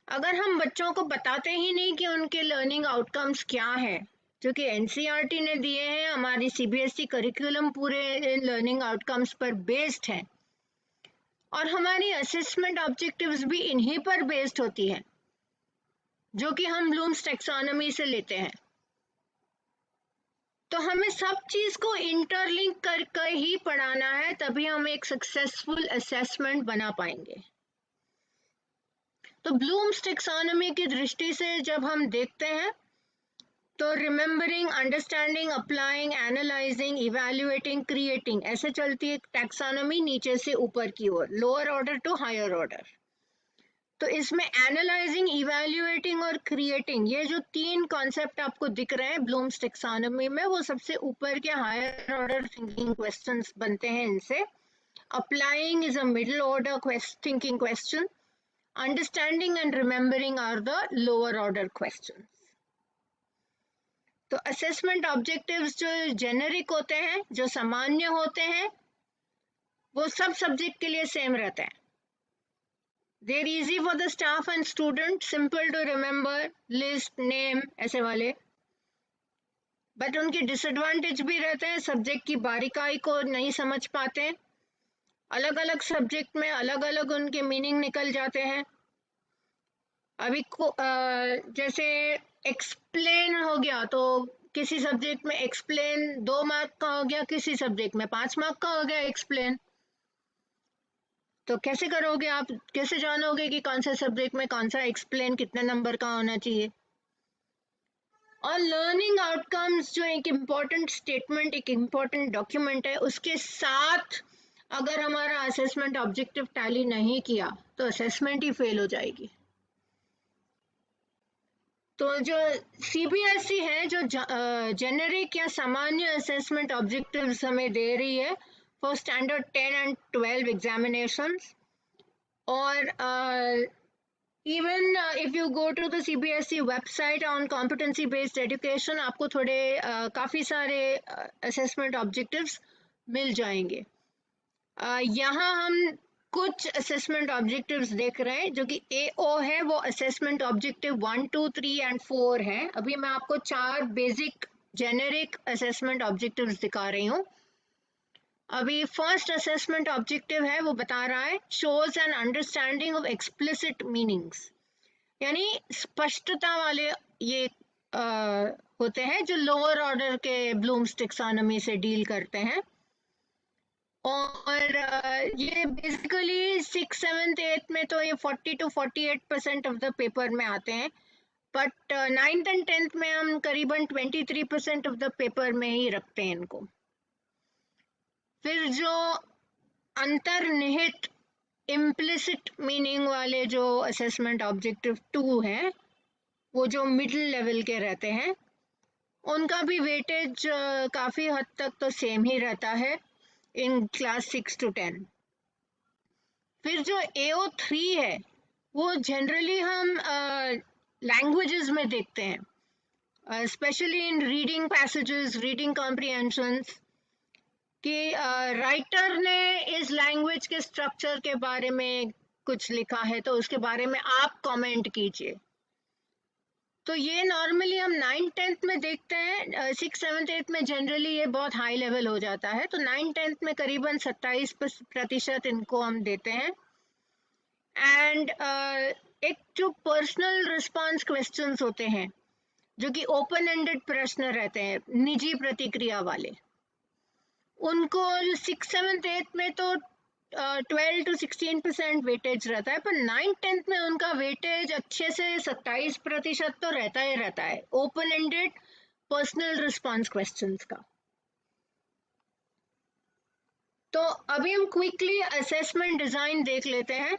अगर हम बच्चों को बताते ही नहीं कि उनके लर्निंग आउटकम्स क्या है, जो कि एनसीईआरटी ने दिए हैं, हमारी सीबीएसई करिकुलम पूरे लर्निंग आउटकम्स पर बेस्ड है, और हमारी असेसमेंट ऑब्जेक्टिव्स भी इन्हीं पर बेस्ड होती है, जो कि हम ब्लूम्स टैक्सोनॉमी से लेते हैं। तो हमें सब चीज को इंटरलिंक करके ही पढ़ाना है, तभी हम एक सक्सेसफुल असेसमेंट बना पाएंगे। तो ब्लूम्स टैक्सोनॉमी की दृष्टि से जब हम देखते हैं तो remembering, understanding, applying, analysing, evaluating, creating, ऐसे चलती है टैक्सोनॉमी नीचे से ऊपर की ओर, lower order to higher order. तो इसमें एनालाइजिंग, इवैल्यूएटिंग और क्रिएटिंग, ये जो 3 कॉन्सेप्ट आपको दिख रहे हैं ब्लूम्स टैक्सोनॉमी में, वो सबसे ऊपर के हायर ऑर्डर थिंकिंग क्वेश्चंस बनते हैं इनसे। Applying is a middle order thinking question, understanding and remembering are the lower order question. तो असेसमेंट ऑब्जेक्टिव्स जो जेनेरिक होते हैं, जो सामान्य होते हैं, वो सब सब्जेक्ट के लिए सेम रहता है। They're easy for the staff and student, simple to remember, list, name, ऐसे वाले। बट उनके डिसएडवांटेज भी रहते हैं, सब्जेक्ट की बारीकाई को नहीं समझ पाते, अलग अलग सब्जेक्ट में अलग अलग उनके मीनिंग निकल जाते हैं। अभी जैसे एक्सप्लेन हो गया तो किसी सब्जेक्ट में एक्सप्लेन 2 मार्क का हो गया, किसी सब्जेक्ट में 5 मार्क का हो गया एक्सप्लेन। तो कैसे करोगे आप, कैसे जानोगे कि कौन सा सब्जेक्ट में कौन सा एक्सप्लेन कितने नंबर का होना चाहिए। और लर्निंग आउटकम्स जो एक इम्पॉर्टेंट स्टेटमेंट, एक इम्पॉर्टेंट डॉक्यूमेंट है, उसके साथ अगर हमारा असेसमेंट ऑब्जेक्टिव टैली नहीं किया तो असेसमेंट ही फेल हो जाएगी। तो जो सीबीएसई है, जो जेनेरिक या सामान्य असेसमेंट ऑब्जेक्टिव्स हमें दे रही है फॉर स्टैंडर्ड 10 एंड 12 एग्जामिनेशंस, और even if you go to the CBSE website on competency based education, आपको थोड़े काफ़ी सारे assessment objectives मिल जाएंगे। यहाँ हम कुछ assessment objectives देख रहे हैं, जो कि AO है, वो assessment objective 1, 2, 3 and 4 है। अभी मैं आपको 4 basic generic assessment objectives दिखा रही हूँ। अभी फर्स्ट असेसमेंट ऑब्जेक्टिव है, वो बता रहा है shows an understanding of explicit meanings, यानी स्पष्टता वाले ये होते हैं जो लोअर ऑर्डर के ब्लूम्स टैक्सोनॉमी से डील करते हैं। और ये बेसिकली 6th, 7th, 8th में तो ये 40 to 48% ऑफ द पेपर में आते हैं, बट 9th and 10th में हम करीबन 23% ऑफ द पेपर में ही रखते हैं इनको। फिर जो अंतर्निहित इम्प्लिसिट मीनिंग वाले जो असेसमेंट ऑब्जेक्टिव 2 है, वो जो मिडिल लेवल के रहते हैं, उनका भी वेटेज काफ़ी हद तक तो सेम ही रहता है इन क्लास 6 to 10। फिर जो AO3 है, वो जनरली हम लैंग्वेजेस में देखते हैं, specially in reading passages, reading comprehensions, कि राइटर ने इस लैंग्वेज के स्ट्रक्चर के बारे में कुछ लिखा है तो उसके बारे में आप कमेंट कीजिए। तो ये नॉर्मली हम 9th, 10th में देखते हैं, 6th, 7th, 8th में जनरली ये बहुत हाई लेवल हो जाता है, तो 9th, 10th में करीबन 27% इनको हम देते हैं। एंड एक जो पर्सनल रिस्पॉन्स क्वेश्चंस होते हैं, जो कि ओपन एंडेड प्रश्न रहते हैं, निजी प्रतिक्रिया वाले, उनको 6th, 7th, 8th में तो 12 to 16% वेटेज रहता है, पर 9th, 10th में उनका वेटेज अच्छे से 27% तो रहता ही रहता है open ended personal response questions का। तो अभी हम क्विकली असेसमेंट डिजाइन देख लेते हैं।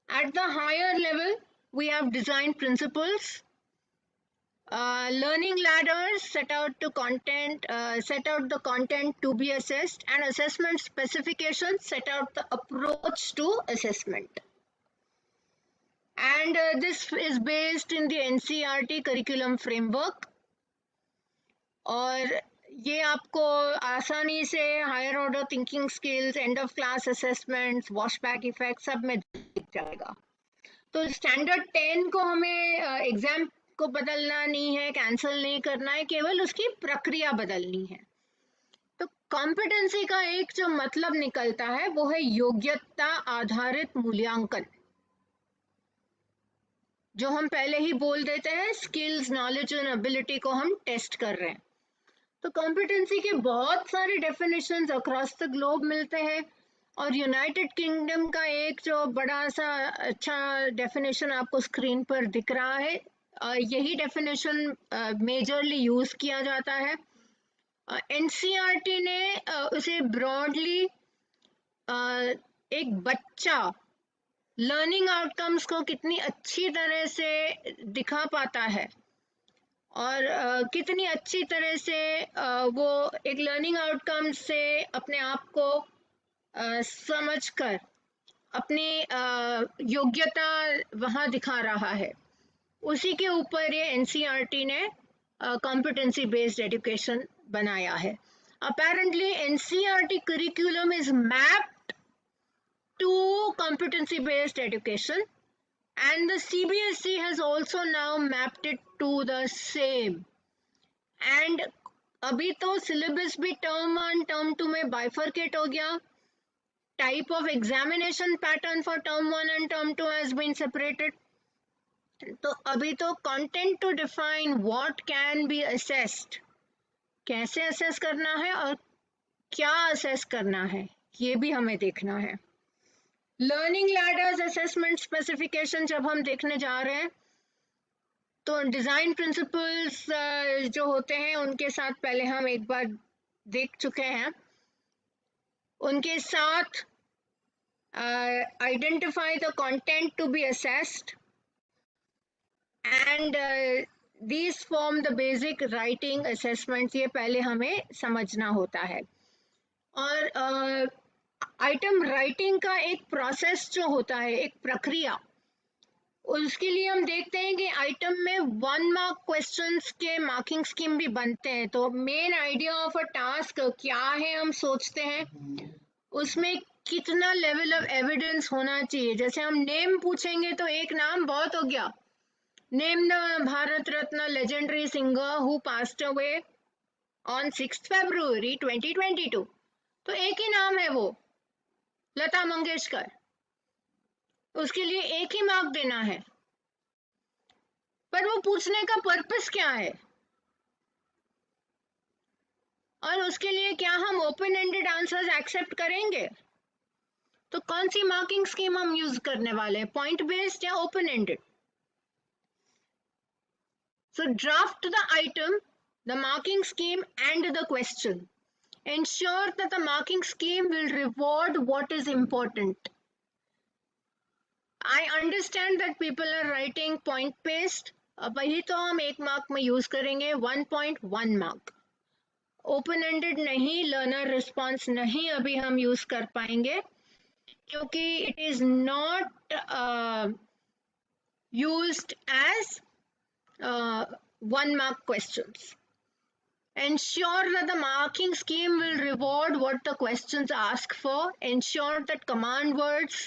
At the higher level we have design principles, learning ladders set out the content to be assessed, and assessment specifications set out the approach to assessment. And this is based in the NCERT curriculum framework, और ये आपको आसानी से higher order thinking skills, end of class assessments, washback effect सब में दिख जाएगा। तो स्टैंडर्ड 10 को हमें एग्जाम को बदलना नहीं है, कैंसिल नहीं करना है, केवल उसकी प्रक्रिया बदलनी है। तो कॉम्पिटेंसी का एक जो मतलब निकलता है वो है योग्यता आधारित मूल्यांकन, जो हम पहले ही बोल देते हैं स्किल्स, नॉलेज एंड एबिलिटी को हम टेस्ट कर रहे हैं। तो कॉम्पिटेंसी के बहुत सारे डेफिनेशंस अक्रॉस द ग्लोब मिलते हैं, और यूनाइटेड किंगडम का एक जो बड़ा सा अच्छा डेफिनेशन आपको स्क्रीन पर दिख रहा है, यही डेफिनेशन मेजरली यूज किया जाता है। एनसीईआरटी ने उसे ब्रॉडली एक बच्चा लर्निंग आउटकम्स को कितनी अच्छी तरह से दिखा पाता है, और कितनी अच्छी तरह से वो एक लर्निंग आउटकम से अपने आप को समझकर अपनी योग्यता वहाँ दिखा रहा है, उसी के ऊपर ये एनसीईआरटी ने कॉम्पिटेंसी बेस्ड एजुकेशन बनाया है। Apparently NCERT curriculum is mapped to competency based education, and the CBSE has also now mapped it to the same. And अभी तो syllabus भी term 1 term 2 में bifurcate हो गया. Type of examination pattern for term 1 and term 2 has been separated. तो अभी तो content to define what can be assessed, कैसे assess करना है और क्या assess करना है, ये भी हमें देखना है. लर्निंग लैडर्स असेसमेंट स्पेसिफिकेशन जब हम देखने जा रहे हैं तो डिजाइन प्रिंसिपल्स जो होते हैं उनके साथ पहले हम एक बार देख चुके हैं. उनके साथ identify the content to be assessed and these form the basic writing assessments. ये पहले हमें समझना होता है. और आइटम राइटिंग का एक प्रोसेस जो होता है, एक प्रक्रिया, उसके लिए हम देखते हैं कि आइटम में 1 मार्क क्वेश्चंस के मार्किंग स्कीम भी बनते हैं. तो main idea of a task क्या है हम सोचते हैं, उसमें कितना लेवल ऑफ एविडेंस होना चाहिए. जैसे हम नेम पूछेंगे तो एक नाम बहुत हो गया, name the Bharat Ratna legendary singer who passed away on 6 फरवरी 2022. तो एक ही नाम है वो, लता मंगेशकर. उसके लिए एक ही मार्क देना है. पर वो पूछने का पर्पस क्या है और उसके लिए क्या हम ओपन एंडेड आंसर्स एक्सेप्ट करेंगे. तो कौन सी मार्किंग स्कीम हम यूज करने वाले हैं, पॉइंट बेस्ड या open ended. So draft the item, the marking scheme and the question. Ensure that the marking scheme will reward what is important. I understand that people are writing point based. वही तो हम 1 mark में use करेंगे, 1.1 mark. Open ended नहीं, learner response नहीं अभी हम use कर पाएंगे क्योंकि it is not used as 1 mark questions. Ensure that the marking scheme will reward what the questions ask for. Ensure that command words,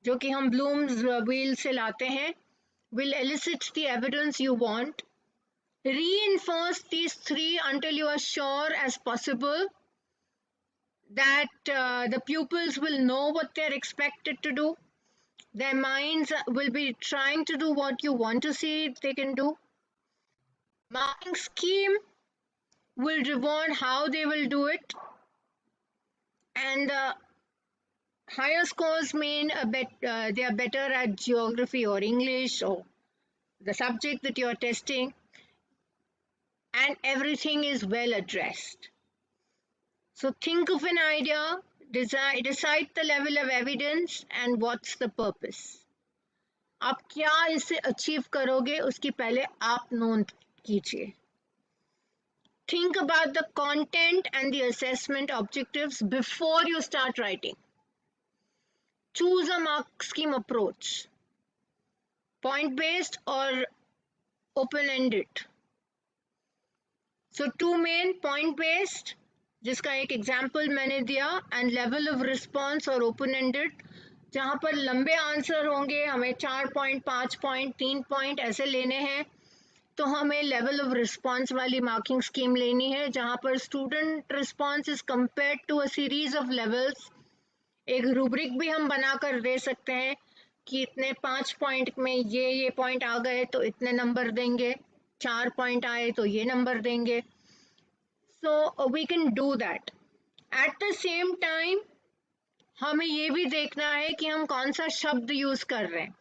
जो कि हम Bloom's wheel से लाते हैं, will elicit the evidence you want. Reinforce these 3 until you are sure as possible that the pupils will know what they are expected to do. Their minds will be trying to do what you want to see they can do. Marking scheme will reward how they will do it, and higher scores mean they are better at geography or English or the subject that you are testing, and everything is well addressed. So think of an idea, decide the level of evidence and what's the purpose. आप क्या इसे achieve करोगे उसकी पहले आप note कीजिए. Think about the content and the assessment objectives before you start writing. Choose a mark scheme approach, point based or open ended. So 2 main, point based, जिसका एक एग्जाम्पल मैंने दिया, एंड लेवल ऑफ रिस्पॉन्स और open ended, जहाँ पर लंबे answer होंगे, हमें 4 पॉइंट, 5 पॉइंट, 3 पॉइंट ऐसे लेने हैं, तो हमें लेवल ऑफ रिस्पॉन्स वाली मार्किंग स्कीम लेनी है जहां पर student response is compared to a series of levels. एक रूब्रिक भी हम बनाकर दे सकते हैं कि इतने 5 पॉइंट में ये पॉइंट आ गए तो इतने नंबर देंगे, 4 पॉइंट आए तो ये नंबर देंगे. So we can do that. At the same time हमें ये भी देखना है कि हम कौन सा शब्द यूज कर रहे हैं,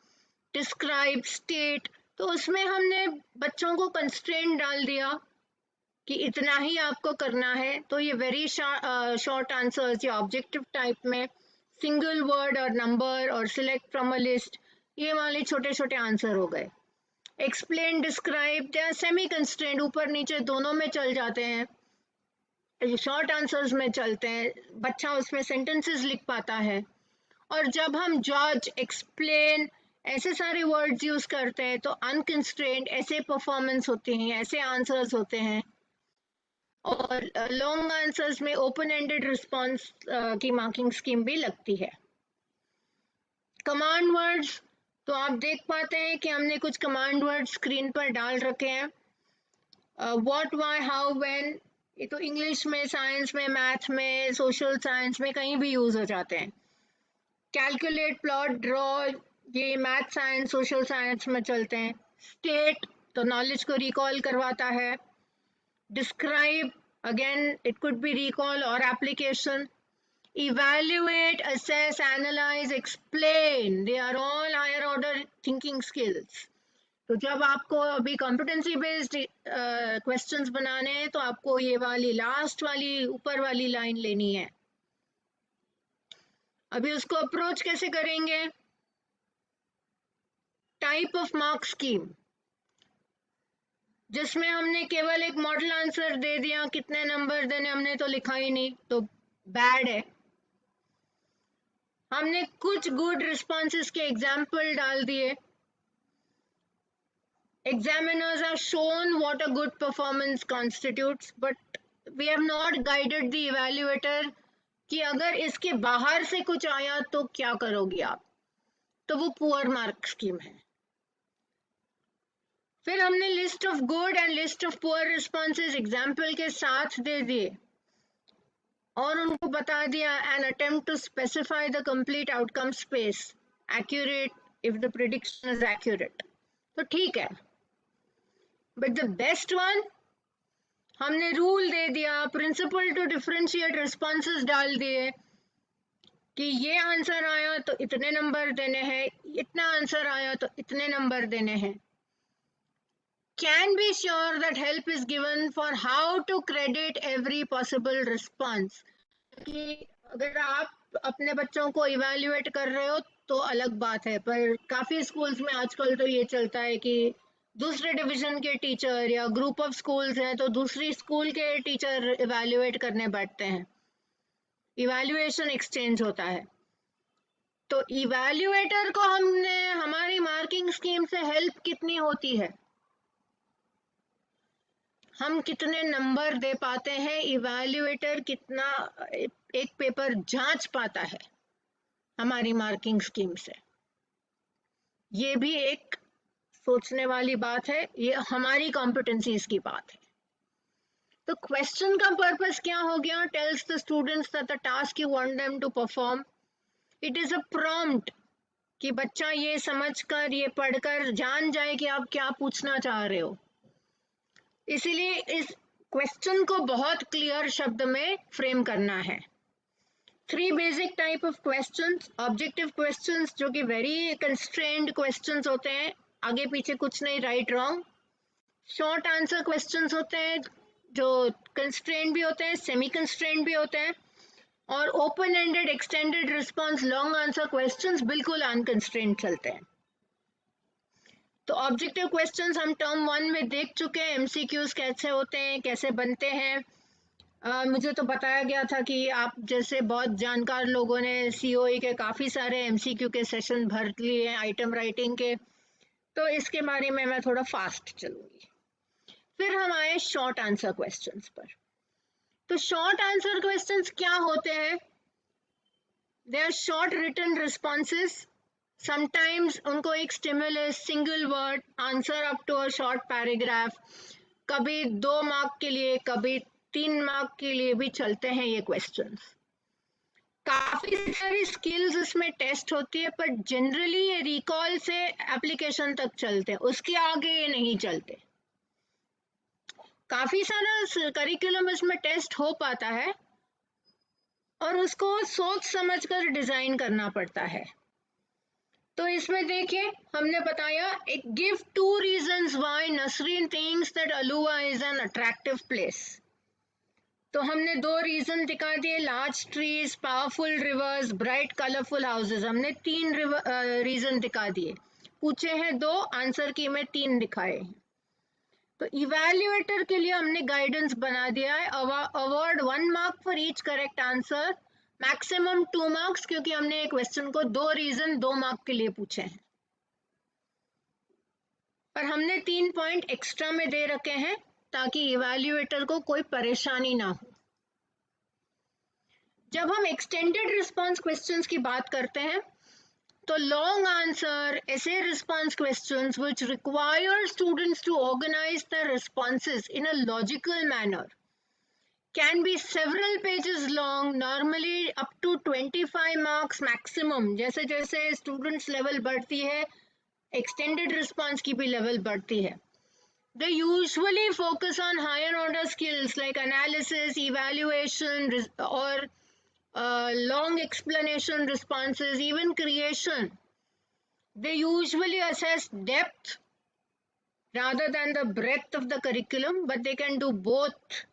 डिस्क्राइब, स्टेट. तो उसमें हमने बच्चों को कंस्ट्रेंट डाल दिया कि इतना ही आपको करना है. तो ये वेरी शॉर्ट आंसर्स या ऑब्जेक्टिव टाइप में सिंगल वर्ड और नंबर और सिलेक्ट फ्रॉम अ लिस्ट, ये वाले छोटे छोटे आंसर हो गए. एक्सप्लेन, डिस्क्राइब, या सेमी कंस्ट्रेंट, ऊपर नीचे दोनों में चल जाते हैं, शॉर्ट आंसर्स में चलते हैं, बच्चा उसमें सेंटेंसेस लिख पाता है. और जब हम जज, एक्सप्लेन ऐसे सारे वर्ड्स यूज करते हैं तो अनकंस्ट्रेंट ऐसे परफॉर्मेंस होते हैं, ऐसे आंसर्स होते हैं. और लॉन्ग आंसर्स में ओपन एंडेड रिस्पॉन्स की मार्किंग स्कीम भी लगती है. कमांड वर्ड्स तो आप देख पाते हैं कि हमने कुछ कमांड वर्ड स्क्रीन पर डाल रखे हैं। व्हाट, व्हाई, हाउ, व्हेन, ये तो इंग्लिश में, साइंस में, मैथ में, सोशल साइंस में कहीं भी यूज हो जाते हैं। कैलकुलेट, प्लॉट, ड्रॉ, ये मैथ साइंस, सोशल साइंस में चलते हैं। स्टेट तो नॉलेज को रिकॉल करवाता है। Describe, again it could be recall और application. Evaluate, assess, analyze, explain, they are all higher order thinking skills. तो जब आपको अभी competency based questions बनाने हैं तो आपको ये वाली लास्ट वाली ऊपर वाली लाइन लेनी है। अभी उसको अप्रोच कैसे करेंगे? टाइप ऑफ मार्क स्कीम, जिसमें हमने केवल एक मॉडल आंसर दे दिया, कितने नंबर देने हमने तो लिखा ही नहीं, तो बैड है। हमने कुछ गुड रिस्पॉन्सेस के एग्जाम्पल डाल दिए। Examiners are shown what a good performance constitutes, but we have not guided the evaluator कि अगर इसके बाहर से कुछ आया तो क्या करोगे आप, तो वो पुअर मार्क स्कीम है। फिर हमने list of good and list of poor responses example के साथ दे दिए और उनको बता दिया an attempt to specify the complete outcome space, accurate if the prediction is accurate, तो ठीक है। बट द बेस्ट वन, हमने रूल दे दिया, प्रिंसिपल टू डिफरेंशिएट रिस्पॉन्सेज डाल दिए कि ये आंसर आया तो इतने नंबर देने हैं, इतना आंसर आया तो इतने नंबर देने हैं। Can be sure that help is given for how to credit every possible response. कि अगर आप अपने बच्चों को इवैल्यूएट कर रहे हो तो अलग बात है, पर काफी स्कूल्स में आजकल तो ये चलता है कि दूसरे डिवीजन के टीचर या ग्रुप ऑफ स्कूल्स हैं तो दूसरी स्कूल के टीचर इवैल्यूएट करने बैठते हैं, इवैल्यूएशन एक्सचेंज होता है। तो इवैल्यूएटर को हमने हमारी मार्किंग स्कीम से हेल्प कितनी होती है, हम कितने नंबर दे पाते हैं, इवैल्यूएटर कितना एक पेपर जांच पाता है हमारी मार्किंग स्कीम से, ये भी एक सोचने वाली बात है, ये हमारी कॉम्पिटेंसीज की बात है। तो क्वेश्चन का पर्पस क्या हो गया? Tells the students that the task you want them to perform, it is a prompt, कि बच्चा ये समझकर, ये पढ़कर जान जाए कि आप क्या पूछना चाह रहे हो। इसीलिए इस क्वेश्चन को बहुत क्लियर शब्द में फ्रेम करना है। 3 basic type of questions, objective questions जो कि वेरी कंस्ट्रेंड क्वेश्चंस होते हैं, आगे पीछे कुछ नहीं, right wrong. Short answer questions होते हैं जो कंस्ट्रेंड भी होते हैं, सेमी कंस्ट्रेंड भी होते हैं, और open ended, extended response, long answer questions बिल्कुल अनकंस्ट्रेंड चलते हैं। तो ऑब्जेक्टिव क्वेश्चंस हम टर्म 1 में देख चुके हैं, एमसीक्यूज कैसे होते हैं, कैसे बनते हैं। मुझे तो बताया गया था कि आप जैसे बहुत जानकार लोगों ने सीओई के काफ़ी सारे एमसीक्यू के सेशन भर लिए हैं आइटम राइटिंग के, तो इसके बारे में मैं थोड़ा फास्ट चलूँगी। फिर हम आए शॉर्ट आंसर क्वेश्चंस पर। तो शॉर्ट आंसर क्वेश्चंस क्या होते हैं? They are short written responses, sometimes उनको एक stimulus, single word answer up to a short paragraph, कभी 2 मार्क के लिए, कभी 3 मार्क के लिए भी चलते हैं ये क्वेश्चंस। काफी सारी स्किल्स इसमें टेस्ट होती है, पर जनरली ये रिकॉल से एप्लीकेशन तक चलते हैं, उसके आगे ये नहीं चलते। काफी सारा करिकुलम इसमें टेस्ट हो पाता है और उसको सोच समझकर डिजाइन करना पड़ता है। तो इसमें देखिए हमने बताया, एक give 2 reasons why Nasreen thinks that Alua is an attractive place। तो हमने 2 रीजन दिखा दिए, large trees, powerful reverse, bright colourful houses, हमने 3 रीजन दिखा दिए। पूछे हैं 2, आंसर की में 3 दिखाए हैं। तो इवैल्यूएटर के लिए हमने गाइडेंस बना दिया है, award 1 mark for each correct answer, maximum 2 marks, क्योंकि हमने एक क्वेश्चन को 2 रीजन 2 मार्क के लिए पूछे हैं, पर हमने 3 पॉइंट एक्स्ट्रा में दे रखे हैं ताकि इवैल्यूएटर को कोई परेशानी ना हो। जब हम एक्सटेंडेड रिस्पांस क्वेश्चंस की बात करते हैं So long answer essay response questions which require students to organize their responses in a logical manner can be several pages long, normally up to 25 marks maximum. जैसे जैसे students level बढ़ती है, extended response की भी level बढ़ती है. They usually focus on higher order skills like analysis, evaluation, or long explanation responses, even creation. They usually assess depth rather than the breadth of the curriculum, but they can do both.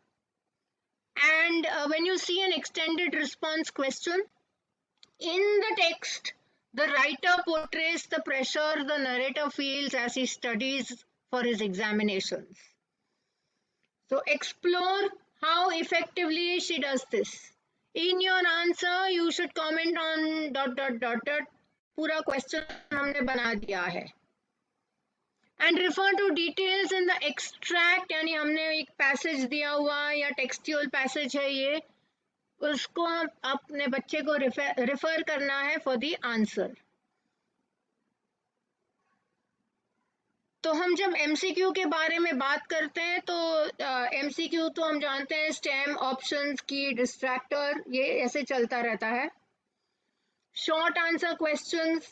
And when you see an extended response question, in the text, the writer portrays the pressure the narrator feels as he studies for his examinations. So explore how effectively she does this. In your answer, you should comment on ... पूरा question हमने बना दिया है. And refer to details in the extract, यानी हमने एक passage दिया हुआ या textual passage है ये, उसको अपने बच्चे को refer करना है for the answer. तो हम जब MCQ के बारे में बात करते हैं तो MCQ तो हम जानते हैं STEM options की distractor, ये ऐसे चलता रहता है. Short answer questions,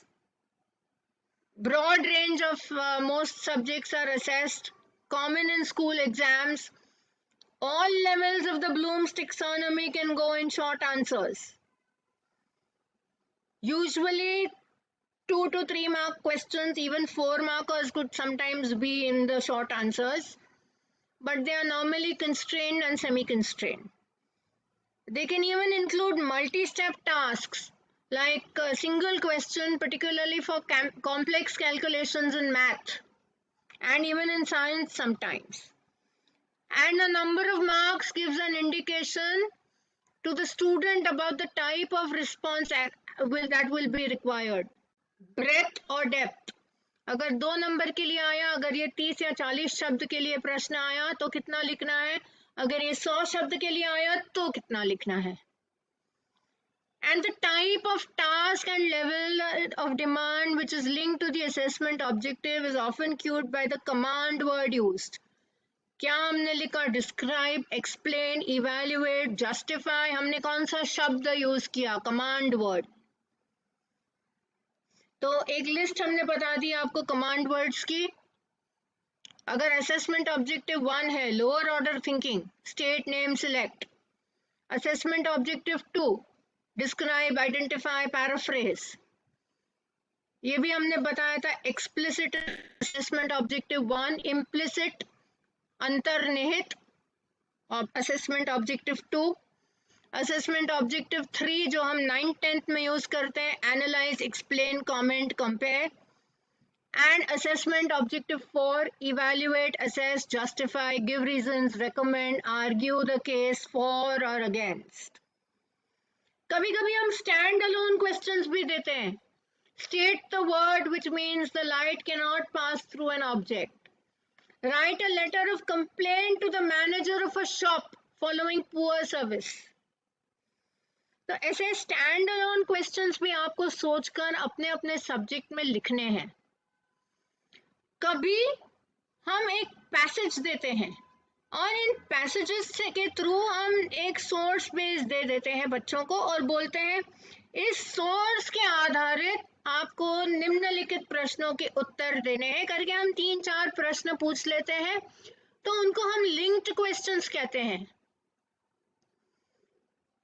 broad range of most subjects are assessed, common in school exams. All levels of the Bloom's taxonomy can go in short answers. Usually 2 to 3 mark questions, even 4 markers could sometimes be in the short answers, but they are normally constrained and semi-constrained. They can even include multi-step tasks like a single question, particularly for complex calculations in math and even in science sometimes. And a number of marks gives an indication to the student about the type of response that will be required. Breadth or depth. अगर 2 number के लिए आया, अगर ये 30 या 40 शब्द के लिए प्रश्न आया तो कितना लिखना है, अगर ये 100 शब्द के लिए आया तो कितना लिखना है. And the type of task and level of demand which is linked to the assessment objective is often cued by the command word used. क्या हमने लिखा? Describe, explain, evaluate, justify. हमने कौन सा शब्द यूज किया? Command word. तो एक लिस्ट हमने बता दी आपको कमांड वर्ड्स की. अगर असेसमेंट ऑब्जेक्टिव 1 है, lower order thinking, state, name, select. Assessment objective 2, describe, identify, paraphrase. ये भी हमने बताया था. एक्सप्लिसिट असेसमेंट ऑब्जेक्टिव 1, इम्प्लिसिट अंतर्निहित असेसमेंट ऑब्जेक्टिव 2. असेसमेंट ऑब्जेक्टिव 3 जो हम 9th 10th में यूज करते हैं, analyse, explain, comment, compare. And assessment objective 4, evaluate, assess, justify, give reasons, recommend, argue the case for और अगेंस्ट. कभी कभी हम स्टैंड अलोन क्वेश्चंस भी देते हैं. State the word which means the light can not pass through an object. Write a letter of complaint to the manager of a shop following poor service. तो ऐसे stand alone questions भी आपको सोचकर अपने अपने सब्जेक्ट में लिखने हैं. कभी हम एक पैसेज देते हैं और इन पैसेजेस के थ्रू हम एक सोर्स बेस दे देते हैं बच्चों को और बोलते हैं इस सोर्स के आधारित आपको निम्नलिखित प्रश्नों के उत्तर देने हैं करके हम 3-4 प्रश्न पूछ लेते हैं. तो उनको हम लिंक्ड क्वेश्चंस कहते हैं.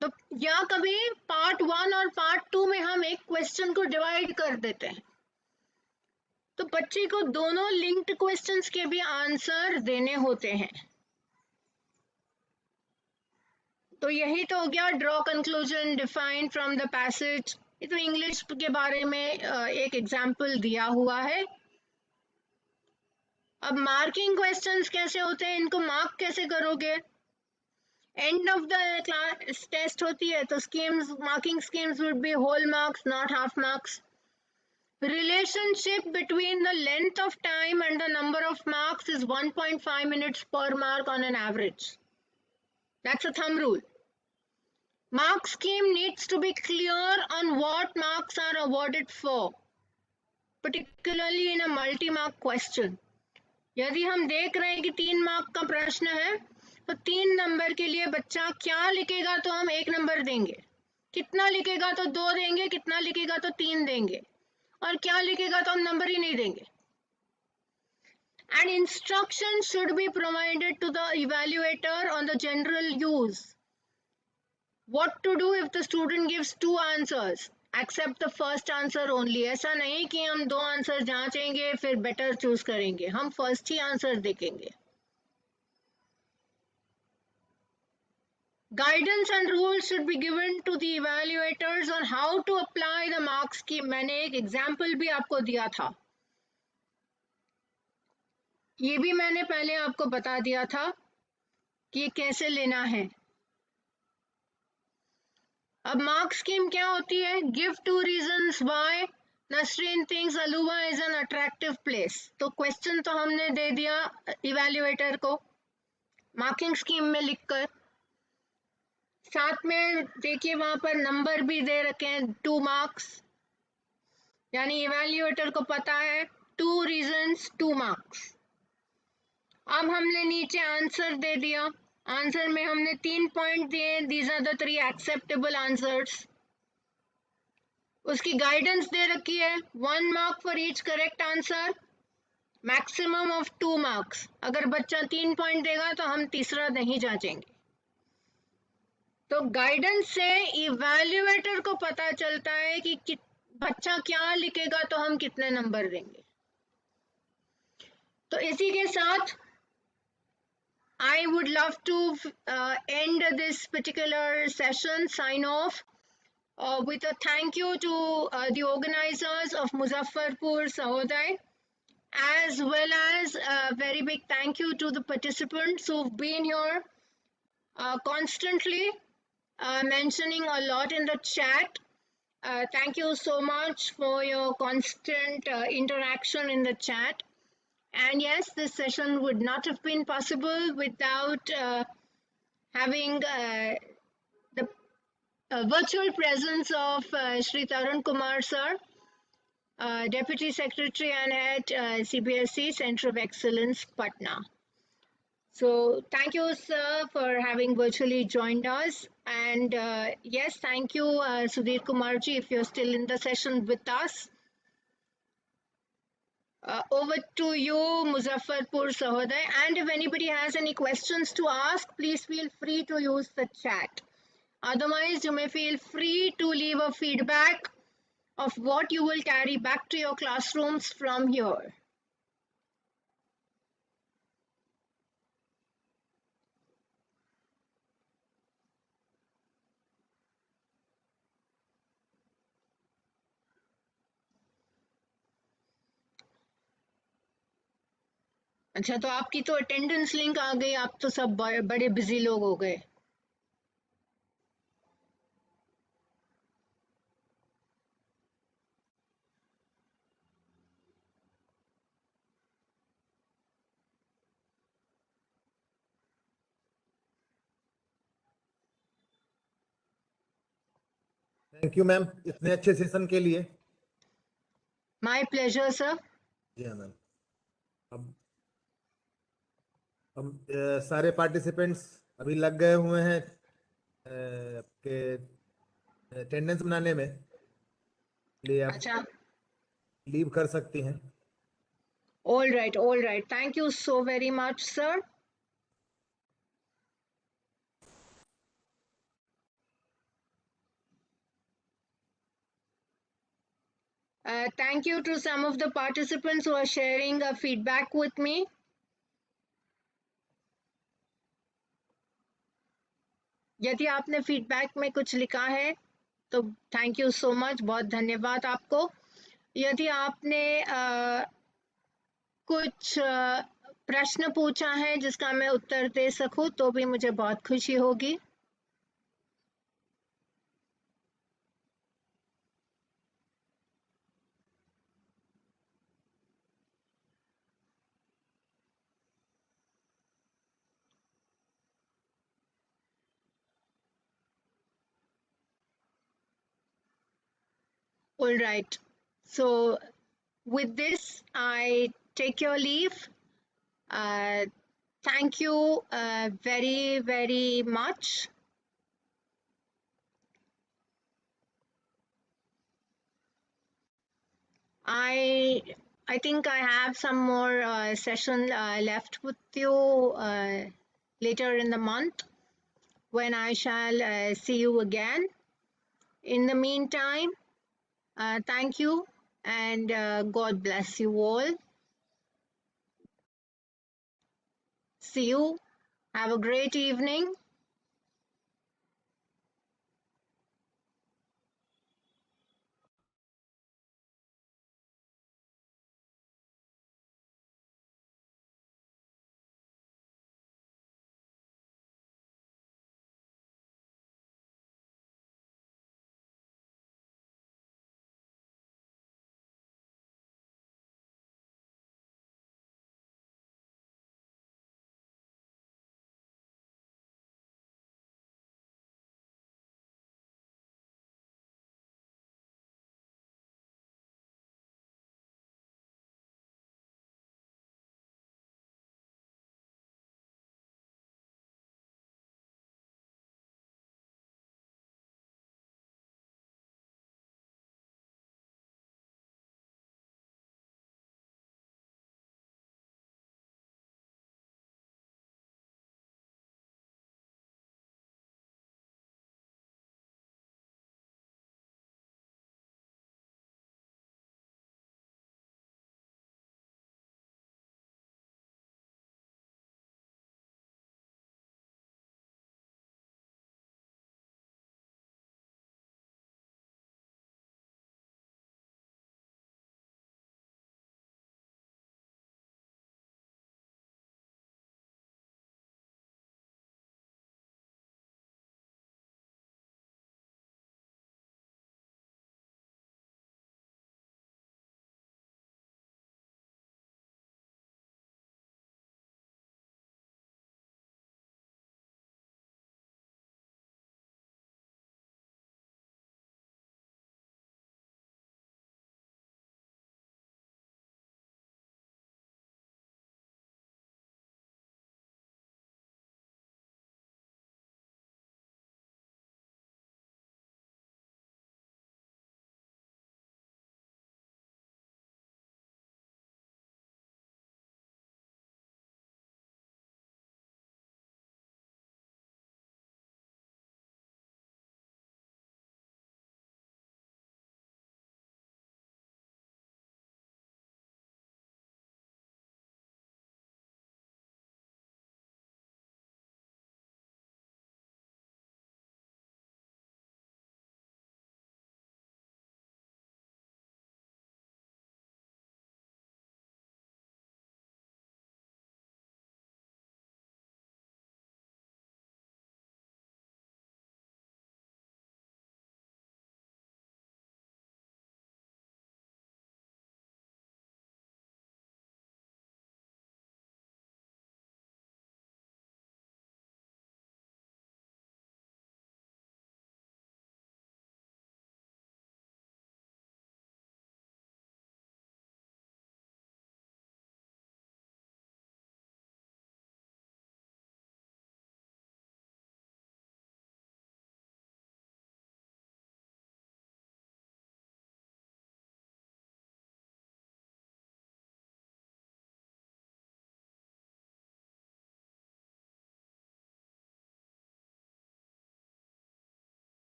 तो या कभी पार्ट 1 और पार्ट 2 में हम एक क्वेश्चन को डिवाइड कर देते हैं. तो बच्चे को दोनों लिंक्ड क्वेश्चंस के भी आंसर देने होते हैं. तो यही तो हो गया draw conclusion, define from the passage. ये तो इंग्लिश के बारे में एक एग्जाम्पल दिया हुआ है. अब मार्किंग क्वेश्चंस कैसे होते हैं, इनको मार्क कैसे करोगे? End of the class test होती है तो schemes, marking schemes would be whole marks, not half marks. Relationship between the length of time and the number of marks is 1.5 minutes per mark on an average. That's a thumb rule. Mark scheme needs to be clear on what marks are awarded for. particularly in a multi-mark question. यदि हम देख रहे हैं कि 3 mark का प्रश्न है तो 3 नंबर के लिए बच्चा क्या लिखेगा तो हम 1 नंबर देंगे, कितना लिखेगा तो 2 देंगे, कितना लिखेगा तो 3 देंगे, और क्या लिखेगा तो हम नंबर ही नहीं देंगे. And instruction should be provided to the evaluator on the general use. What to do if the student gives 2 answers? Accept the first answer only. ऐसा नहीं कि हम 2 आंसर जांचेंगे फिर बेटर चूज करेंगे, हम फर्स्ट ही आंसर देखेंगे. Guidance and rules should be given to the evaluators on how to apply the mark scheme. मैंने एक एग्जाम्पल भी आपको दिया था, ये भी मैंने पहले आपको बता दिया था कि ये कैसे लेना है. अब मार्क स्कीम क्या होती है? Give 2 reasons why Nasreen thinks Aluva is an attractive place. तो क्वेश्चन तो हमने दे दिया इवैल्यूएटर को मार्किंग स्कीम में लिखकर, साथ में देखिए वहां पर नंबर भी दे रखे हैं 2 मार्क्स, यानी इवैल्यूएटर को पता है 2 रीजंस 2 मार्क्स. अब हमने नीचे आंसर दे दिया, आंसर में हमने 3 पॉइंट दिए, these are the 3 acceptable answers. उसकी गाइडेंस दे रखी है 1 mark for each correct answer, maximum of 2 marks. अगर बच्चा 3 पॉइंट देगा तो हम तीसरा नहीं जांचेंगे. तो गाइडेंस से इवैल्यूएटर को पता चलता है कि बच्चा क्या लिखेगा तो हम कितने नंबर देंगे. तो इसी के साथ I would love to end this particular session, sign off with a thank you to the organizers of Muzaffarpur Sahodai, as well as a very big thank you to the participants who've been here constantly mentioning a lot in the chat. Thank you so much for your constant interaction in the chat. And yes, this session would not have been possible without having the virtual presence of Shri Tarun Kumar sir, Deputy Secretary and Head CBSE Center of Excellence, Patna. So thank you, sir, for having virtually joined us. And yes, thank you, Sudhir Kumarji, if you're still in the session with us. Over to you, Muzaffarpur Sahodai. And if anybody has any questions to ask, please feel free to use the chat. Otherwise, you may feel free to leave a feedback of what you will carry back to your classrooms from here. अच्छा, तो आपकी तो attendance link आ गई, आप तो सब बड़े busy लोग हो गए. थैंक यू मैम इतने अच्छे सेशन के लिए. My pleasure sir. जी हाँ मैम. अब हम सारे पार्टिसिपेंट्स अभी लग गए हुए हैं आपके अटेंडेंस बनाने में, लिए आप अच्छा, लीव कर सकती हैं. all right. Thank you so very much, sir. Thank you to some of the participants who are sharing feedback with me. यदि आपने फीडबैक में कुछ लिखा है तो थैंक यू सो मच, बहुत धन्यवाद आपको. यदि आपने कुछ प्रश्न पूछा है जिसका मैं उत्तर दे सकूं तो भी मुझे बहुत खुशी होगी. All right. So with this, I take your leave. Thank you very, very much. I think I have some more session left with you later in the month when I shall see you again. In the meantime, thank you and God bless you all. See you. Have a great evening.